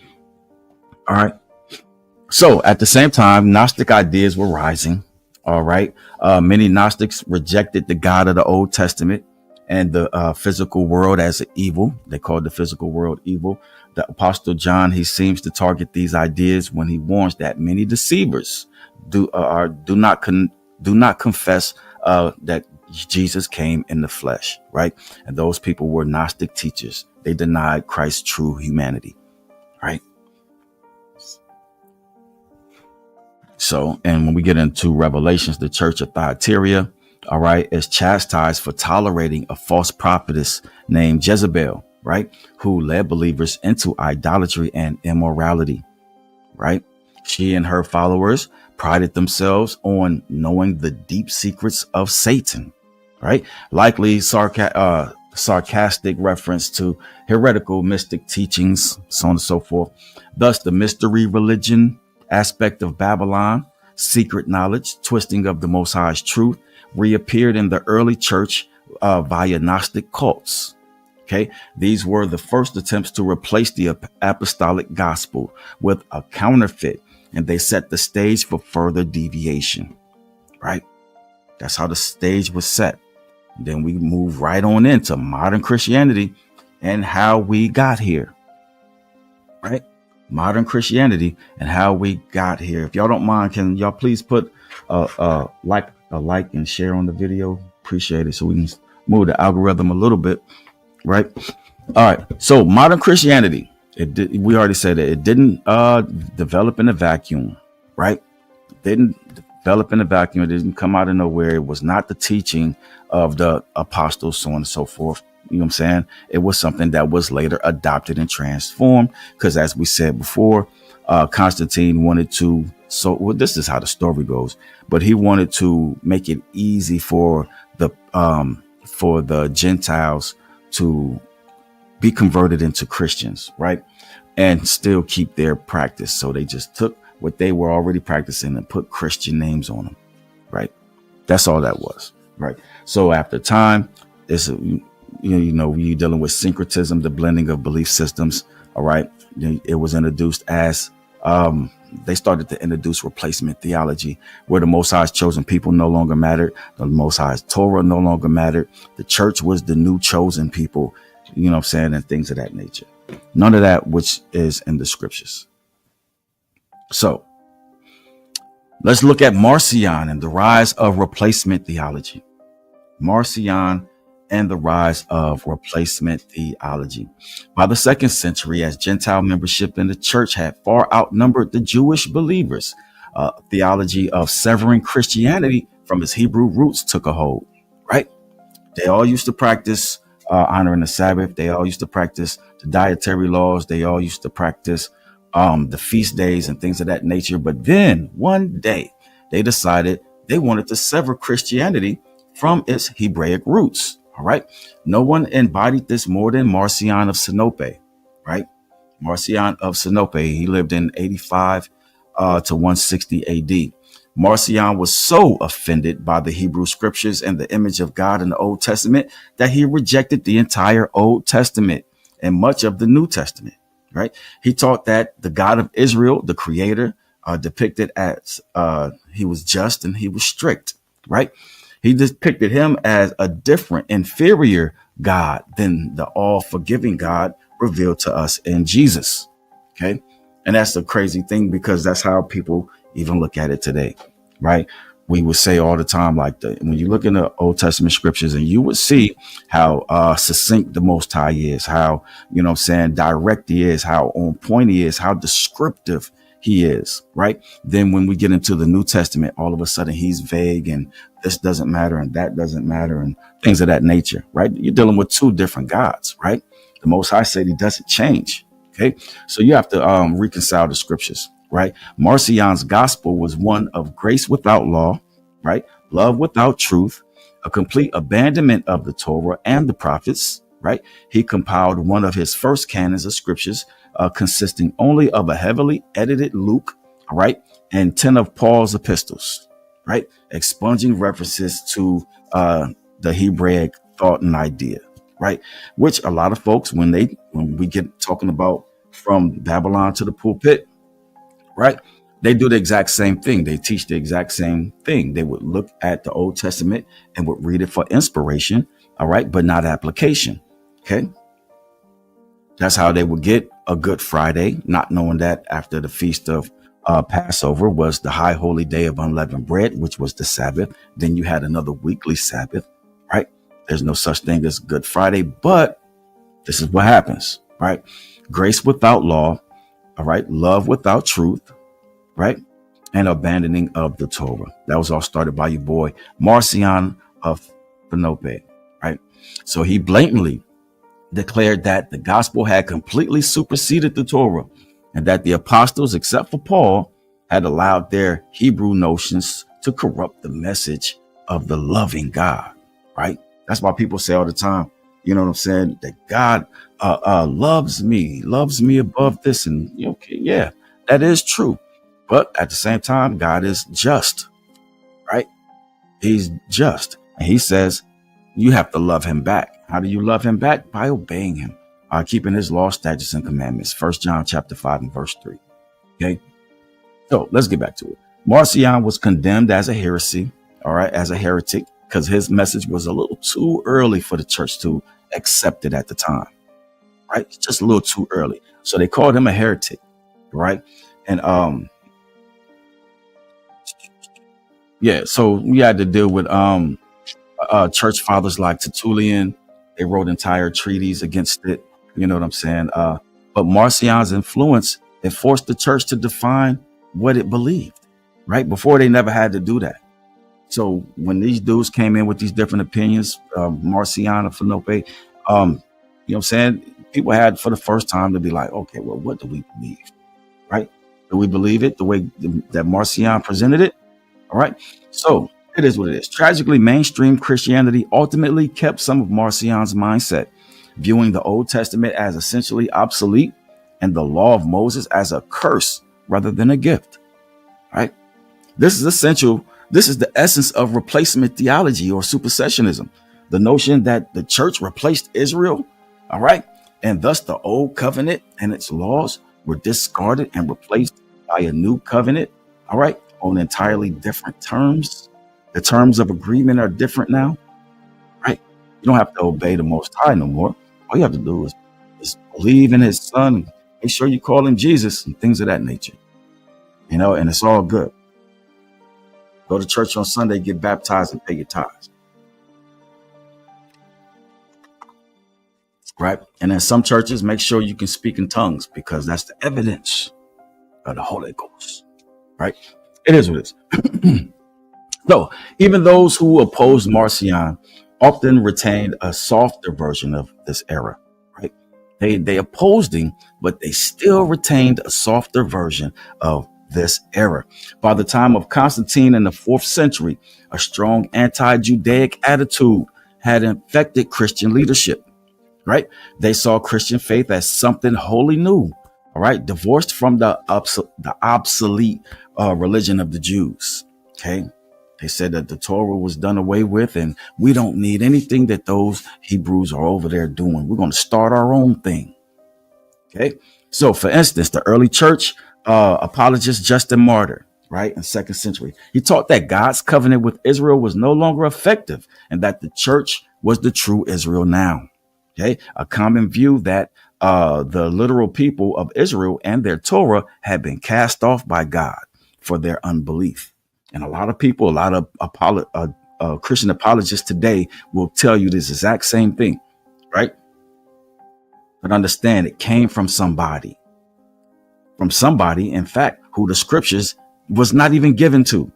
All right. So at the same time, Gnostic ideas were rising. All right. Many Gnostics rejected the God of the Old Testament and the physical world as evil. They called the physical world evil. The Apostle John, he seems to target these ideas when he warns that many deceivers do not confess that Jesus came in the flesh, right? And those people were Gnostic teachers. They denied Christ's true humanity, right? So, and when we get into Revelations, the church of Thyatira, all right, is chastised for tolerating a false prophetess named Jezebel, right? Who led believers into idolatry and immorality, right? She and her followers prided themselves on knowing the deep secrets of Satan, right? Likely sarcastic reference to heretical mystic teachings, so on and so forth. Thus, the mystery religion aspect of Babylon, secret knowledge, twisting of the Most High's truth, reappeared in the early church via Gnostic cults. Okay, these were the first attempts to replace the apostolic gospel with a counterfeit, and they set the stage for further deviation, right? That's how the stage was set. Then we move right on into modern Christianity and how we got here, right? Modern Christianity and how we got here. If y'all don't mind, can y'all please put a like and share on the video? Appreciate it. So we can move the algorithm a little bit, right? All right. So modern Christianity, we already said that it didn't develop in a vacuum, right? It didn't develop in a vacuum. It didn't come out of nowhere. It was not the teaching of the apostles, so on and so forth. You know what I'm saying? It was something that was later adopted and transformed because, as we said before, Constantine wanted to. So this is how the story goes. But he wanted to make it easy for the Gentiles to be converted into Christians, right? And still keep their practice. So they just took what they were already practicing and put Christian names on them, right? That's all that was, right? So after time, you're dealing with syncretism, the blending of belief systems. All right. It was introduced as they started to introduce replacement theology, where the Most High's chosen people no longer mattered. The Most High's Torah no longer mattered. The church was the new chosen people, you know what I'm saying, and things of that nature. None of that which is in the scriptures. So let's look at Marcion and the rise of replacement theology. Marcion and the rise of replacement theology. By the 2nd century, as Gentile membership in the church had far outnumbered the Jewish believers, theology of severing Christianity from its Hebrew roots took a hold, right? They all used to practice honoring the Sabbath. They all used to practice the dietary laws. They all used to practice the feast days and things of that nature. But then one day they decided they wanted to sever Christianity from its Hebraic roots. All right. No one embodied this more than Marcion of Sinope, right? Marcion of Sinope. He lived in 85 to 160 AD. Marcion was so offended by the Hebrew scriptures and the image of God in the Old Testament that he rejected the entire Old Testament and much of the New Testament, right? He taught that the God of Israel, the creator, depicted as he was just and he was strict, right? He depicted him as a different, inferior God than the all-forgiving God revealed to us in Jesus, okay? And that's the crazy thing, because that's how people even look at it today, right? We would say all the time, like when you look in the Old Testament scriptures, and you would see how succinct the Most High is, how, you know what I'm saying, direct he is, how on point he is, how descriptive he is, right? Then when we get into the New Testament, all of a sudden he's vague and this doesn't matter and that doesn't matter and things of that nature, right? You're dealing with two different gods, right? The Most High said he doesn't change. Okay, so you have to reconcile the scriptures, right? Marcion's gospel was one of grace without law, right? Love without truth, a complete abandonment of the Torah and the prophets, right? He compiled one of his first canons of scriptures, consisting only of a heavily edited Luke, right, and 10 of Paul's epistles, right? Expunging references to the Hebraic thought and idea, right? Which a lot of folks, when we get talking about from Babylon to the pulpit, right? They do the exact same thing. They teach the exact same thing. They would look at the Old Testament and would read it for inspiration, all right, but not application. Okay. That's how they would get a Good Friday, not knowing that after the feast of Passover was the high holy day of unleavened bread, which was the Sabbath. Then you had another weekly Sabbath, right? There's no such thing as Good Friday, but this is what happens, right? Grace without law, all right? Love without truth, right? And abandoning of the Torah. That was all started by your boy, Marcion of Sinope, right? So he blatantly declared that the gospel had completely superseded the Torah and that the apostles, except for Paul, had allowed their Hebrew notions to corrupt the message of the loving God, right? That's why people say all the time, you know what I'm saying, that God loves me above this. And okay, yeah, that is true. But at the same time, God is just, right? He's just. And he says, you have to love him back. How do you love him back? By obeying him, keeping his law, statutes, and commandments. 1 John chapter 5 and verse 3. Okay. So let's get back to it. Marcion was condemned as a heresy, all right, as a heretic, because his message was a little too early for the church to accept it at the time, right? It's just a little too early. So they called him a heretic, right? And yeah, so we had to deal with church fathers like Tertullian. They wrote entire treaties against it. You know what I'm saying? But Marcion's influence, it forced the church to define what it believed, right? Before they never had to do that. So when these dudes came in with these different opinions, Marcion of Sinope, you know what I'm saying? People had for the first time to be like, okay, well, what do we believe, right? Do we believe it the way that Marcion presented it? All right. So it is what it is. Tragically, mainstream Christianity ultimately kept some of Marcion's mindset, viewing the Old Testament as essentially obsolete and the law of Moses as a curse rather than a gift. Right? This is essential. This is the essence of replacement theology or supersessionism. The notion that the church replaced Israel, all right, and thus the old covenant and its laws were discarded and replaced by a new covenant, all right, on entirely different terms. The terms of agreement are different now, right? You don't have to obey the Most High no more. All you have to do is believe in his son and make sure you call him Jesus and things of that nature, you know, and it's all good. Go to church on Sunday, get baptized, and pay your tithes. right? And in some churches, make sure you can speak in tongues because that's the evidence of the Holy Ghost, right? It is what it is. So even those who opposed Marcion often retained a softer version of this era, right? They opposed him, but they still retained a softer version of this era. By the time of Constantine in the 4th century, a strong anti-Judaic attitude had infected Christian leadership, right? They saw Christian faith as something wholly new, all right, divorced from the obsolete religion of the Jews, okay? They said that the Torah was done away with and we don't need anything that those Hebrews are over there doing. We're going to start our own thing, okay? So, for instance, the early church apologist Justin Martyr, right, in 2nd century, he taught that God's covenant with Israel was no longer effective and that the church was the true Israel now. Okay, a common view that the literal people of Israel and their Torah had been cast off by God for their unbelief. And a lot of people, a lot of Christian apologists today will tell you this exact same thing, right? But understand it came from somebody, in fact, who the scriptures was not even given to.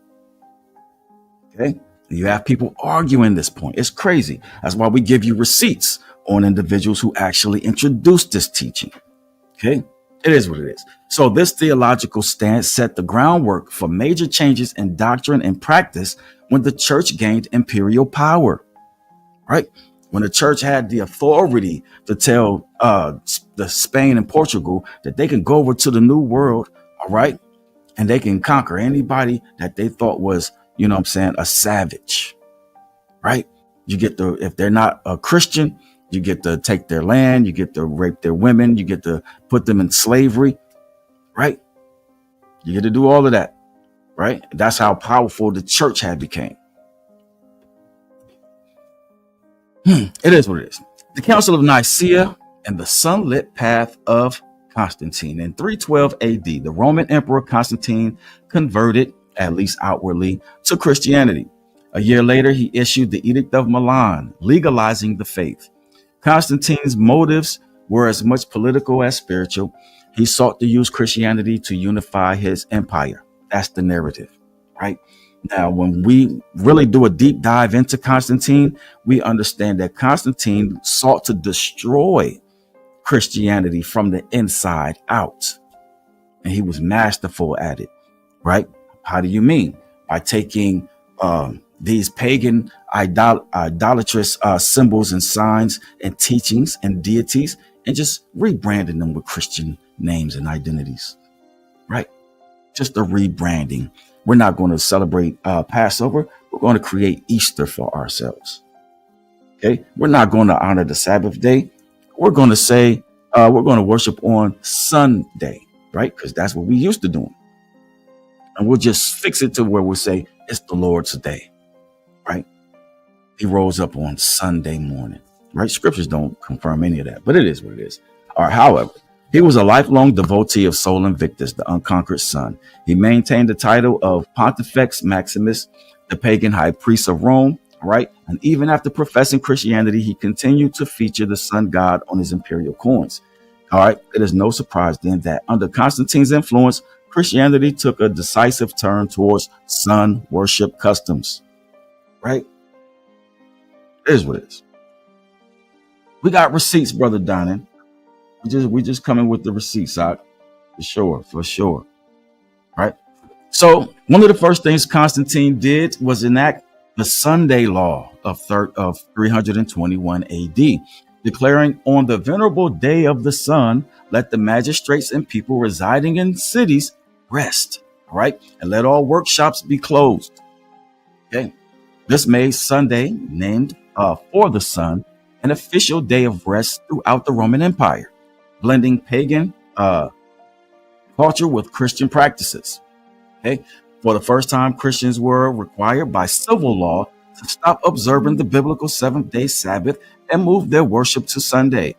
Okay, you have people arguing this point. It's crazy. That's why we give you receipts on individuals who actually introduced this teaching. Okay, it is what it is. So this theological stance set the groundwork for major changes in doctrine and practice when the church gained imperial power, right? When the church had the authority to tell the Spain and Portugal that they can go over to the New World, all right, and they can conquer anybody that they thought was, you know what I'm saying, a savage, right? You get to, if they're not a Christian, you get to take their land, you get to rape their women, you get to put them in slavery, right? You get to do all of that, right? That's how powerful the church had became. It is what it is. The Council of Nicaea and the sunlit path of Constantine. In 312 AD, the Roman Emperor Constantine converted, at least outwardly, to Christianity. A year later, he issued the Edict of Milan, legalizing the faith. Constantine's motives were as much political as spiritual. He sought to use Christianity to unify his empire. That's the narrative, right? Now, when we really do a deep dive into Constantine, we understand that Constantine sought to destroy Christianity from the inside out. And he was masterful at it, right? How do you mean? By taking these pagan idolatrous symbols and signs and teachings and deities and just rebranding them with Christian names and identities, right? Just a rebranding. We're not going to celebrate Passover. We're going to create Easter for ourselves. Okay. We're not going to honor the Sabbath day. We're going to say we're going to worship on Sunday, right? Because that's what we used to doing. And we'll just fix it to where we'll say it's the Lord's day, right? He rose up on Sunday morning, right? Scriptures don't confirm any of that, but it is what it is. All right. However, he was a lifelong devotee of Sol Invictus, the unconquered sun. He maintained the title of Pontifex Maximus, the pagan high priest of Rome, right? And even after professing Christianity, he continued to feature the sun god on his imperial coins. All right. It is no surprise then that under Constantine's influence, Christianity took a decisive turn towards sun worship customs, right? It is what it is. We got receipts, Brother Donnan. We just coming with the receipts out, for sure, right? So one of the first things Constantine did was enact the Sunday law of 321 AD, declaring on the venerable day of the sun, let the magistrates and people residing in cities rest, all right, and let all workshops be closed. Okay, this made Sunday, named for the sun, an official day of rest throughout the Roman Empire, blending pagan culture with Christian practices. Okay, for the first time, Christians were required by civil law to stop observing the biblical seventh-day Sabbath and move their worship to Sunday,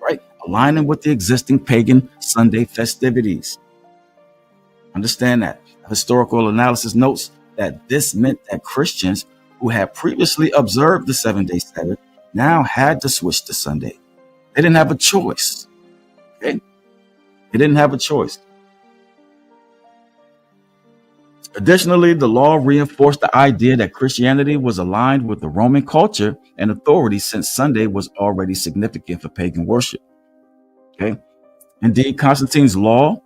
right, aligning with the existing pagan Sunday festivities. Understand that. Historical analysis notes that this meant that Christians who had previously observed the 7-day Sabbath now had to switch to Sunday. They didn't have a choice. Okay? They didn't have a choice. Additionally, the law reinforced the idea that Christianity was aligned with the Roman culture and authority, since Sunday was already significant for pagan worship. Okay. Indeed, Constantine's law,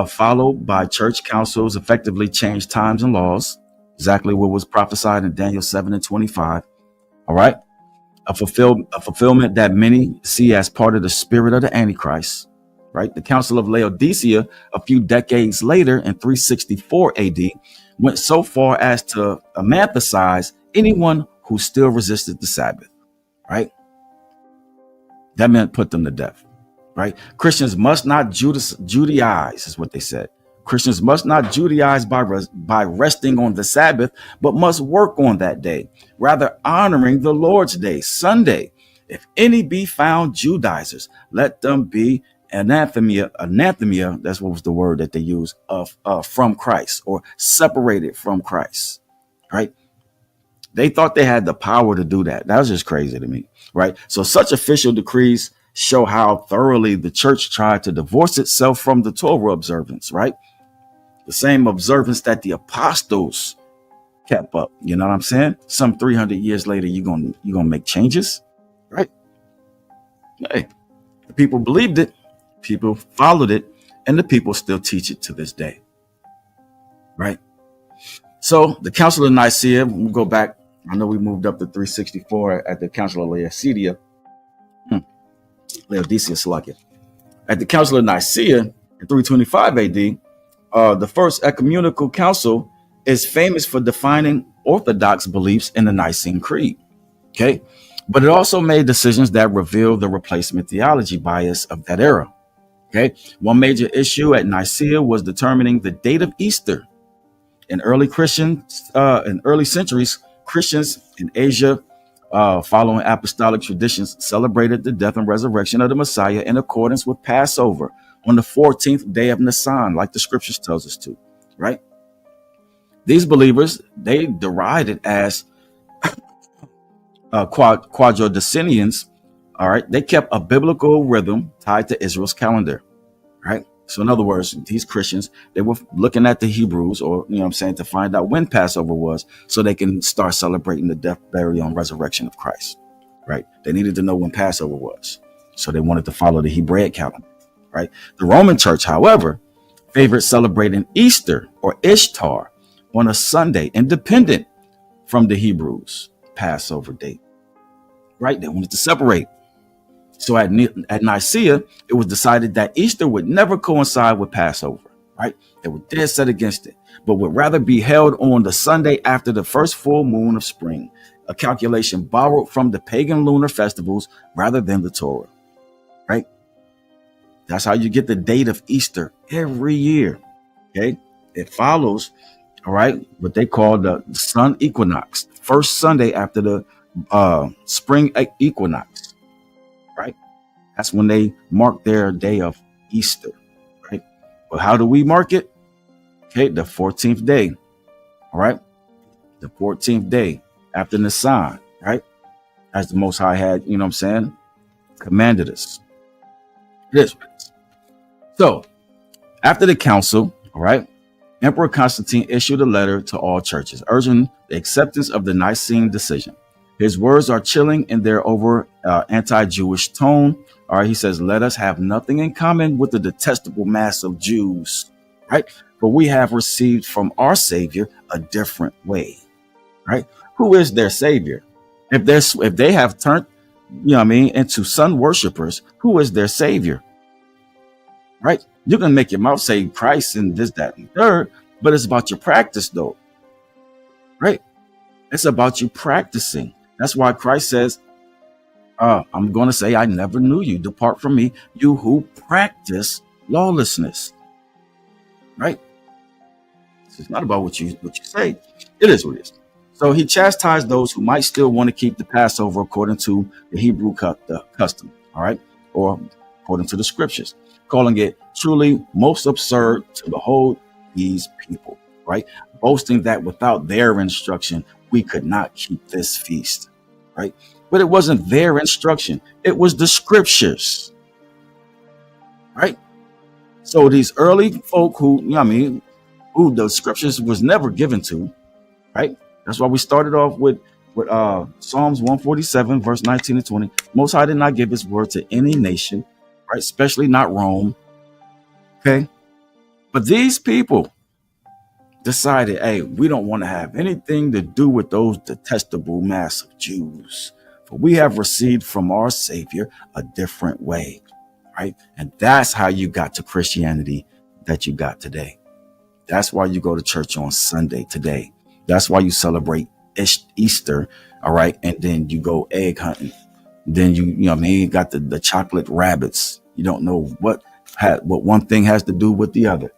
followed by church councils, effectively changed times and laws, exactly what was prophesied in Daniel 7:25. All right. A fulfillment that many see as part of the spirit of the Antichrist. Right. The Council of Laodicea, a few decades later in 364 AD, went so far as to anathematize anyone who still resisted the Sabbath. Right. That meant put them to death. Right. Christians must not Judaize, is what they said. Christians must not Judaize by resting on the Sabbath, but must work on that day, rather honoring the Lord's day, Sunday. If any be found Judaizers, let them be anathema, that's what was the word that they used, of from Christ, or separated from Christ. Right. They thought they had the power to do that. That was just crazy to me. Right. So such official decrees show how thoroughly the church tried to divorce itself from the Torah observance. Right. The same observance that the apostles kept up. You know what I'm saying? Some 300 years later, you're gonna make changes. Right. Hey, the people believed it. People followed it, and the people still teach it to this day. Right. So the Council of Nicaea, we'll go back. I know we moved up to 364 at the Council of Laodicea. Salakia. At the Council of Nicaea in 325 AD, the first ecumenical council is famous for defining orthodox beliefs in the Nicene Creed. Okay. But it also made decisions that reveal the replacement theology bias of that era. Okay. One major issue at Nicaea was determining the date of Easter. In early centuries, Christians in Asia, following apostolic traditions, celebrated the death and resurrection of the Messiah in accordance with Passover on the 14th day of Nisan, like the scriptures tells us to. Right. These believers, they derided it as quadrodecenians. All right. They kept a biblical rhythm tied to Israel's calendar. Right. So in other words, these Christians, they were looking at the Hebrews, or, you know what I'm saying, to find out when Passover was so they can start celebrating the death, burial, and resurrection of Christ. Right. They needed to know when Passover was. So they wanted to follow the Hebraic calendar. Right. The Roman church, however, favored celebrating Easter or Ishtar on a Sunday, independent from the Hebrews' Passover date. Right. They wanted to separate. So at Nicaea, it was decided that Easter would never coincide with Passover. Right. They were dead set against it, but would rather be held on the Sunday after the first full moon of spring, a calculation borrowed from the pagan lunar festivals rather than the Torah. Right. That's how you get the date of Easter every year. Okay. It follows, all right, what they call the sun equinox, first Sunday after the spring equinox. Right. That's when they mark their day of Easter. Right. But how do we mark it? Okay. The 14th day. All right. The 14th day after Nisan. Right. As the Most High had, you know what I'm saying, commanded us. It is. So after the council, all right, Emperor Constantine issued a letter to all churches urging the acceptance of the Nicene decision. His words are chilling in their over anti-Jewish tone. All right, he says, let us have nothing in common with the detestable mass of Jews, right? But we have received from our Savior a different way, right? Who is their Savior? If they have turned, you know what I mean, into sun worshipers, who is their Savior? Right? You can make your mouth say Christ and this, that, and third, but it's about your practice, though. Right? It's about you practicing. That's why Christ says, I'm going to say, I never knew you. Depart from me, you who practice lawlessness. Right? It's not about what you say. It is what it is. So he chastised those who might still want to keep the Passover according to the Hebrew custom. All right? Or according to the scriptures, calling it truly most absurd to behold these people. Right? Boasting that without their instruction, we could not keep this feast. Right? but it wasn't their instruction. It was the scriptures, right? So these early folk who, who the scriptures was never given to, right? That's why we started off with Psalms 147, verse 19 and 20. Most High did not give his word to any nation, right? Especially not Rome. Okay. But these people decided, hey, we don't want to have anything to do with those detestable mass of Jews, for we have received from our Savior a different way, right? And that's how you got to Christianity that you got today. That's why you go to church on Sunday today. That's why you celebrate Easter, all right? And then you go egg hunting. Then you got the chocolate rabbits. You don't know what one thing has to do with the other,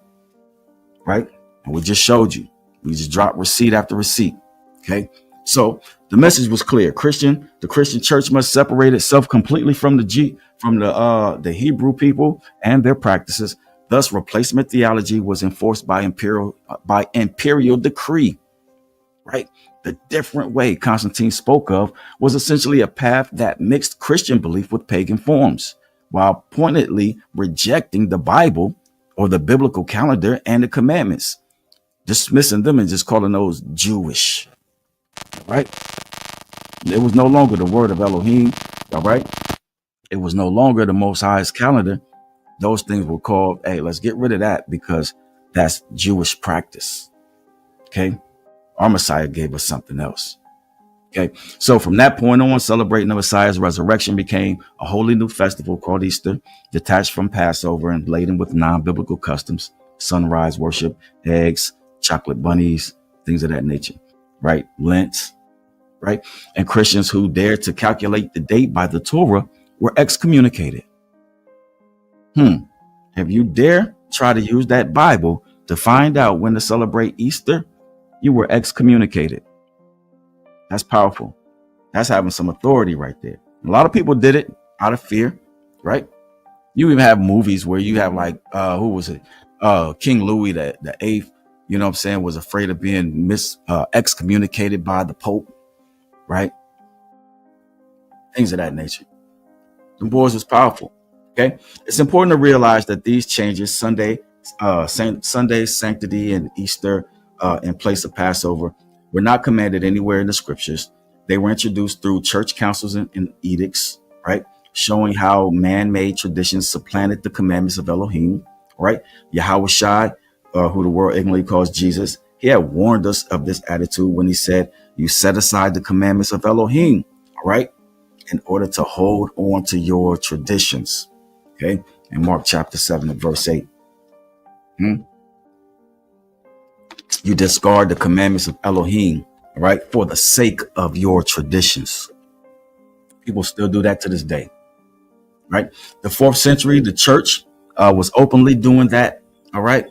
right? And we just showed you. We just dropped receipt after receipt. Okay. So the message was clear. The Christian church must separate itself completely from the Hebrew people and their practices. Thus, replacement theology was enforced by imperial decree. Right. The different way Constantine spoke of was essentially a path that mixed Christian belief with pagan forms, while pointedly rejecting the Bible or the biblical calendar and the commandments, dismissing them and just calling those Jewish. Right. It was no longer the word of Elohim. All right. It was no longer the Most High's calendar. Those things were called, hey, let's get rid of that because that's Jewish practice. Okay. Our Messiah gave us something else. Okay. So from that point on, celebrating the Messiah's resurrection became a wholly new festival called Easter, detached from Passover and laden with non-biblical customs, sunrise worship, eggs, chocolate bunnies, things of that nature. Right. Lent. Right. And Christians who dared to calculate the date by the Torah were excommunicated. If you dare try to use that Bible to find out when to celebrate Easter, you were excommunicated. That's powerful. That's having some authority right there. A lot of people did it out of fear, right? You even have movies where you have like, who was it? King Louis the Eighth, you know what I'm saying, was afraid of being excommunicated by the Pope, right? Things of that nature. The boys was powerful. Okay. It's important to realize that these changes, Sunday's sanctity and Easter in place of Passover, were not commanded anywhere in the scriptures. They were introduced through church councils and edicts, right? Showing how man-made traditions supplanted the commandments of Elohim, right? Yahawah, who the world ignorantly calls Jesus, he had warned us of this attitude when he said, you set aside the commandments of Elohim, right? In order to hold on to your traditions. Okay. In Mark chapter 7 and verse 8. You discard the commandments of Elohim, right, for the sake of your traditions. People still do that to this day, right? The 4th century, the church was openly doing that. All right.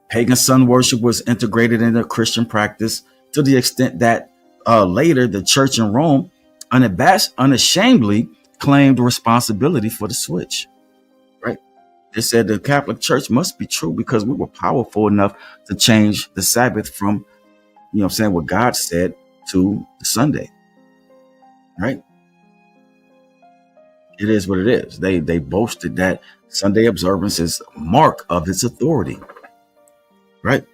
Pagan sun worship was integrated into Christian practice to the extent that later the church in Rome unashamedly claimed responsibility for the switch. Right. They said the Catholic Church must be true because we were powerful enough to change the Sabbath from, what God said to the Sunday. Right. It is what it is. They boasted that Sunday observance is a mark of its authority. Right.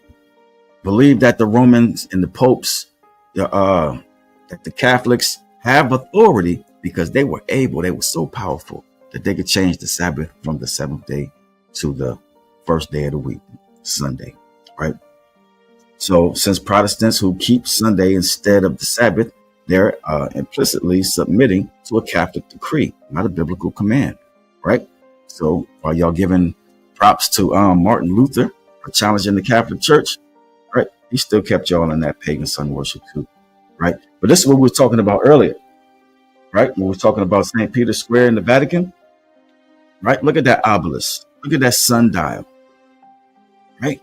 Believe that the Romans and the popes, that the Catholics have authority because they were so powerful that they could change the Sabbath from the 7th day to the first day of the week, Sunday, right? So since Protestants who keep Sunday instead of the Sabbath, they're implicitly submitting to a Catholic decree, not a biblical command, right? So while y'all giving props to Martin Luther for challenging the Catholic Church, right? He still kept y'all in that pagan sun worship too, right? But this is what we were talking about earlier, right? When we were talking about St. Peter's Square in the Vatican, right? Look at that obelisk. Look at that sundial, right?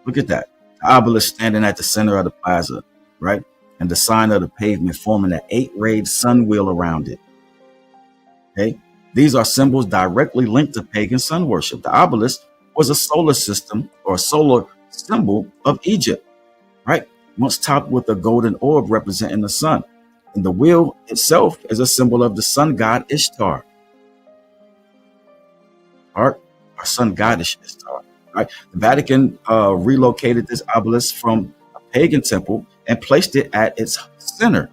Look at that. The obelisk standing at the center of the plaza, right? And the sign of the pavement forming an 8-rayed sun wheel around it. Okay. These are symbols directly linked to pagan sun worship. The obelisk was a solar system or solar symbol of Egypt, right? once topped with a golden orb representing the sun. And the wheel itself is a symbol of the sun god Ishtar. Our sun goddess Ishtar. Right? The Vatican relocated this obelisk from a pagan temple and placed it at its center.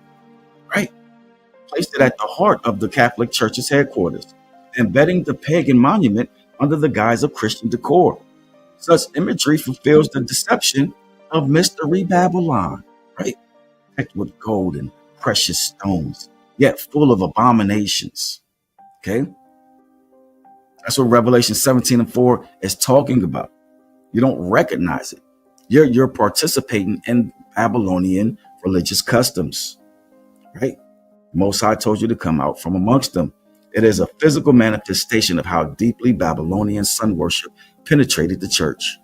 Right? Placed it at the heart of the Catholic Church's headquarters, embedding the pagan monument under the guise of Christian decor. Such imagery fulfills the deception of Mystery Babylon, right? Decked with gold and precious stones, yet full of abominations. Okay? That's what Revelation 17:4 is talking about. You don't recognize it. You're participating in Babylonian religious customs, right? Most High told you to come out from amongst them. It is a physical manifestation of how deeply Babylonian sun worship penetrated the church.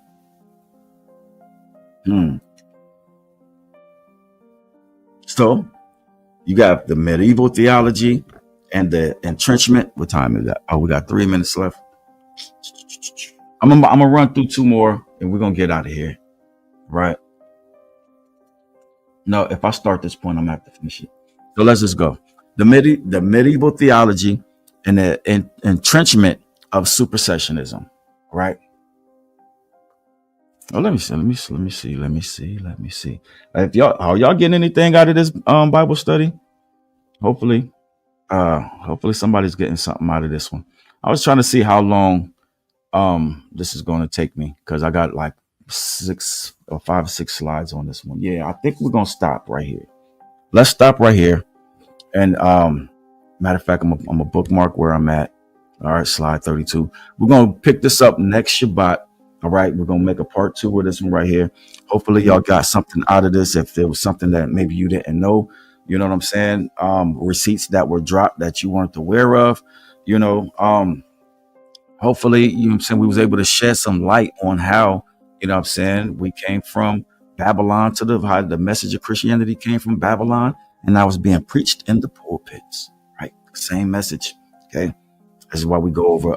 So you got the medieval theology and the entrenchment. What time is that? Oh, we got 3 minutes left. I'm gonna run through 2 more and we're gonna get out of here. Right? No, if I start this point, I'm gonna have to finish it. So let's just go. The medieval theology and the entrenchment of supersessionism. Right? Oh, let me see. If are y'all getting anything out of this Bible study? Hopefully somebody's getting something out of this one. I was trying to see how long this is going to take me because I got like 5 or 6 slides on this one. Yeah, I think we're gonna stop right here. Let's stop right here. And matter of fact, I'm a bookmark where I'm at. All right, slide 32. We're gonna pick this up next Shabbat. All right, we're gonna make a part 2 of this one right here. Hopefully, y'all got something out of this. If there was something that maybe you didn't know, you know what I'm saying? Receipts that were dropped that you weren't aware of, you know. Hopefully, you know what I'm saying, we was able to shed some light on how, you know what I'm saying, we came from Babylon to how the message of Christianity came from Babylon, and now it's being preached in the pulpits, right? Same message. Okay, this is why we go over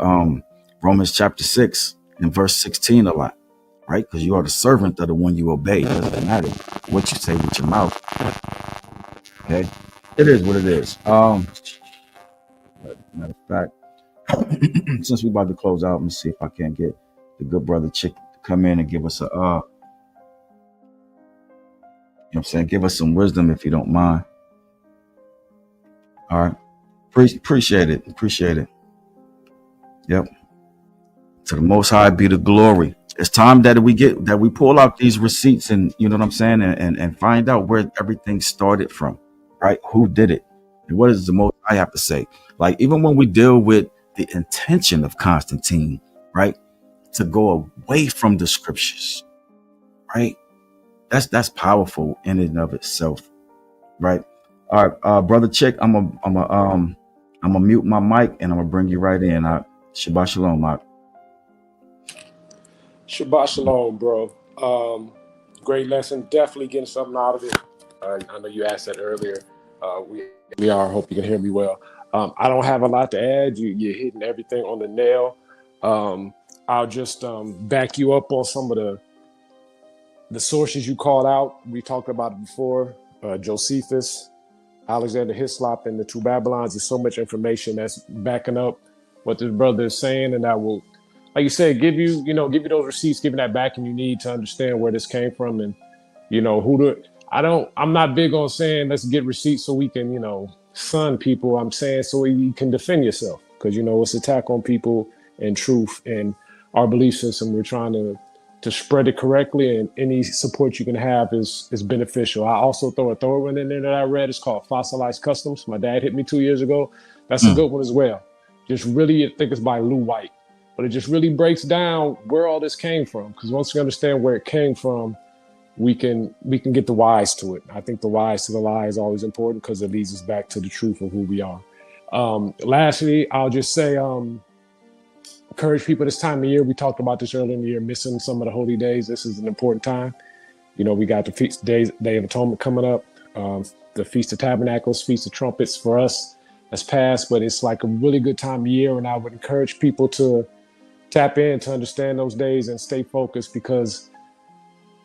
Romans chapter 6 and verse 16 a lot, right? Because you are the servant of the one you obey. It doesn't matter what you say with your mouth. Okay, it is what it is. Matter of fact, since we about to close out, let me see if I can get the good brother Chick to come in and give us a, you know what I'm saying, give us some wisdom if you don't mind. All right, appreciate it. Yep. To the Most High be the glory. It's time that we pull out these receipts and, you know what I'm saying, and find out where everything started from, right? Who did it? And what does the Most High have to say? Like, even when we deal with the intention of Constantine, right, to go away from the scriptures, right? That's powerful in and of itself, right? All right, brother Chick, I'm gonna mute my mic and I'm gonna bring you right in. Shabbat shalom, Mark. Shabbat shalom, bro. Great lesson. Definitely getting something out of it. I know you asked that earlier. We are. Hope you can hear me well. I don't have a lot to add. You're hitting everything on the nail. I'll just back you up on some of the sources you called out. We talked about it before. Josephus, Alexander Hislop, and the 2 Babylons. There's so much information that's backing up what this brother is saying, and I will, like you said, give you those receipts, giving that backing you need to understand where this came from, and I'm not big on saying let's get receipts so we can, sun people. I'm saying so you can defend yourself, because it's attack on people and truth and our belief system. We're trying to spread it correctly, and any support you can have is beneficial. I also throw a third one in there that I read. It's called Fossilized Customs. My dad hit me 2 years ago. That's a good one as well. Just really, I think it's by Lou White, but it just really breaks down where all this came from. Because once we understand where it came from, we can get the whys to it. I think the whys to the lie is always important because it leads us back to the truth of who we are. Lastly, I'll just say, encourage people this time of year. We talked about this earlier in the year, missing some of the holy days. This is an important time. We got the feast days, Day of Atonement coming up, the Feast of Tabernacles, Feast of Trumpets for us has passed, but it's like a really good time of year. And I would encourage people to tap in to understand those days and stay focused, because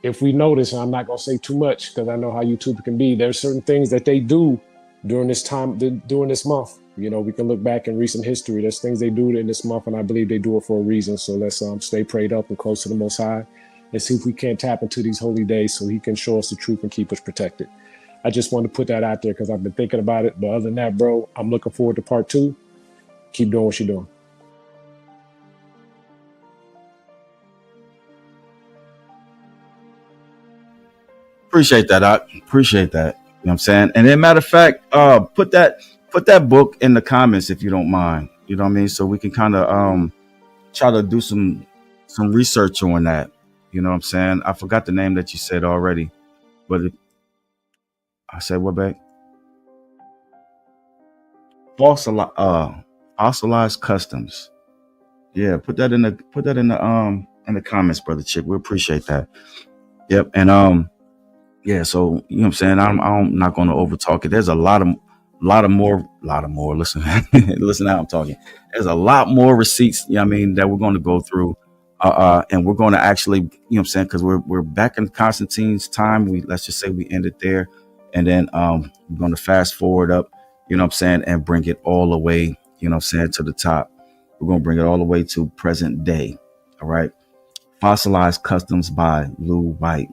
if we notice, and I'm not gonna say too much because I know how YouTube can be, there's certain things that they do during this time, during this month. You know, we can look back in recent history. There's things they do in this month, and I believe they do it for a reason. So let's stay prayed up and close to the Most High, and see if we can't tap into these holy days so He can show us the truth and keep us protected. I just wanted to put that out there because I've been thinking about it. But other than that, bro, I'm looking forward to part 2. Keep doing what you're doing. Appreciate that. I appreciate that. You know what I'm saying? And then matter of fact, put that book in the comments if you don't mind. You know what I mean? So we can kind of try to do some research on that. You know what I'm saying? I forgot the name that you said already, but I said what back? Fossilized customs. Yeah, put that in the comments, brother Chick. We appreciate that. Yep. And yeah, so you know what I'm saying? I'm not gonna overtalk it. There's a lot more. Listen, listen how I'm talking. There's a lot more receipts, you know what I mean, that we're gonna go through. And we're gonna actually, you know what I'm saying, because we're back in Constantine's time. Let's just say we ended there, and then we're gonna fast forward up, you know what I'm saying, and bring it all the way, you know what I'm saying, to the top. We're gonna bring it all the way to present day. All right. Fossilized Customs by Lou White.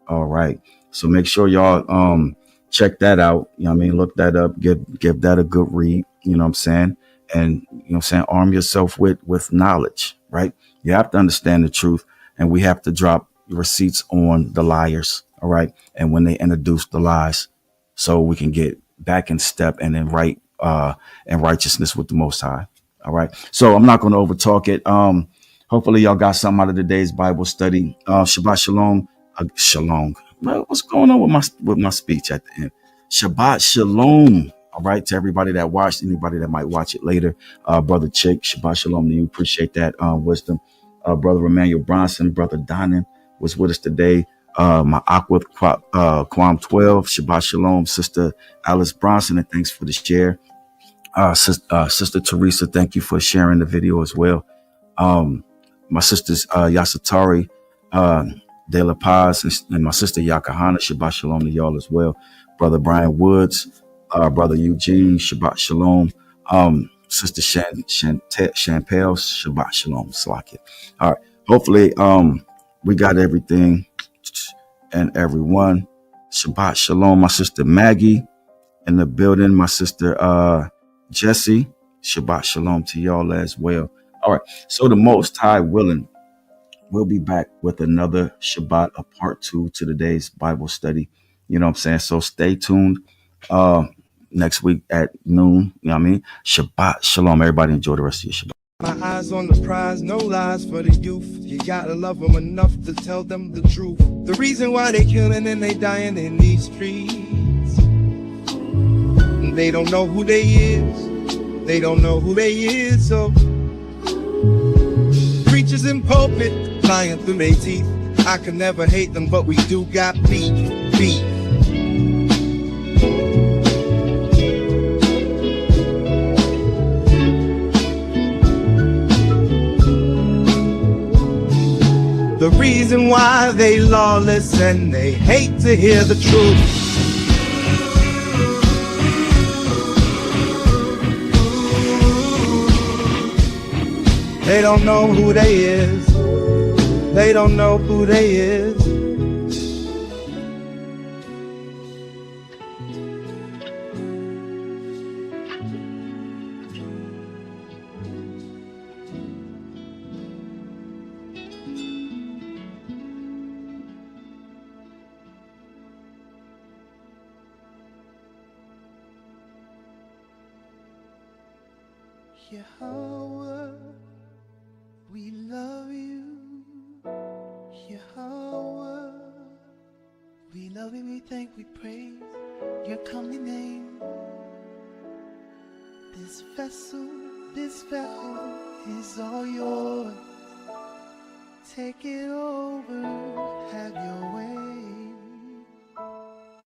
All right. So make sure y'all check that out. You know what I mean? Look that up, give that a good read, you know what I'm saying? And you know what I'm saying, arm yourself with knowledge, right? You have to understand the truth, and we have to drop receipts on the liars, all right? And when they introduce the lies, so we can get back in step and in right and righteousness with the Most High. All right. So I'm not going to overtalk it. Hopefully y'all got something out of today's Bible study. Shabbat shalom. Shalom. Well, what's going on with my speech at the end? Shabbat shalom. All right, to everybody that watched, anybody that might watch it later. Brother Chick, Shabbat shalom to you. Appreciate that wisdom. Brother Emmanuel Bronson, Brother Donan was with us today. My Aqua Quam 12, Shabbat shalom. Sister Alice Bronson, and thanks for the share. Sister Teresa, thank you for sharing the video as well. My sisters Yasatari De La Paz and my sister Yakahana, Shabbat shalom to y'all as well. Brother Brian Woods, Brother Eugene, Shabbat shalom. Sister Champel, Shabbat shalom. Slack it. All right. Hopefully we got everything and everyone. Shabbat shalom. My sister Maggie in the building. My sister Jesse, Shabbat shalom to y'all as well. All right. So the Most High willing, we'll be back with another Shabbat, a part 2 to today's Bible study. You know what I'm saying? So stay tuned next week at noon. You know what I mean? Shabbat shalom. Everybody enjoy the rest of your Shabbat. My eyes on the prize, no lies for the youth. You gotta love them enough to tell them the truth. The reason why they killing and they dying in these streets. They don't know who they is. They don't know who they is. So preachers in pulpit, lying through their teeth. I can never hate them, but we do got beef. The reason why they lawless and they hate to hear the truth. They don't know who they is. They don't know who they is. Yahawah, we love you. Yahawah, we love you, we thank, we praise your comely name. This vessel is all yours. Take it over, have your way.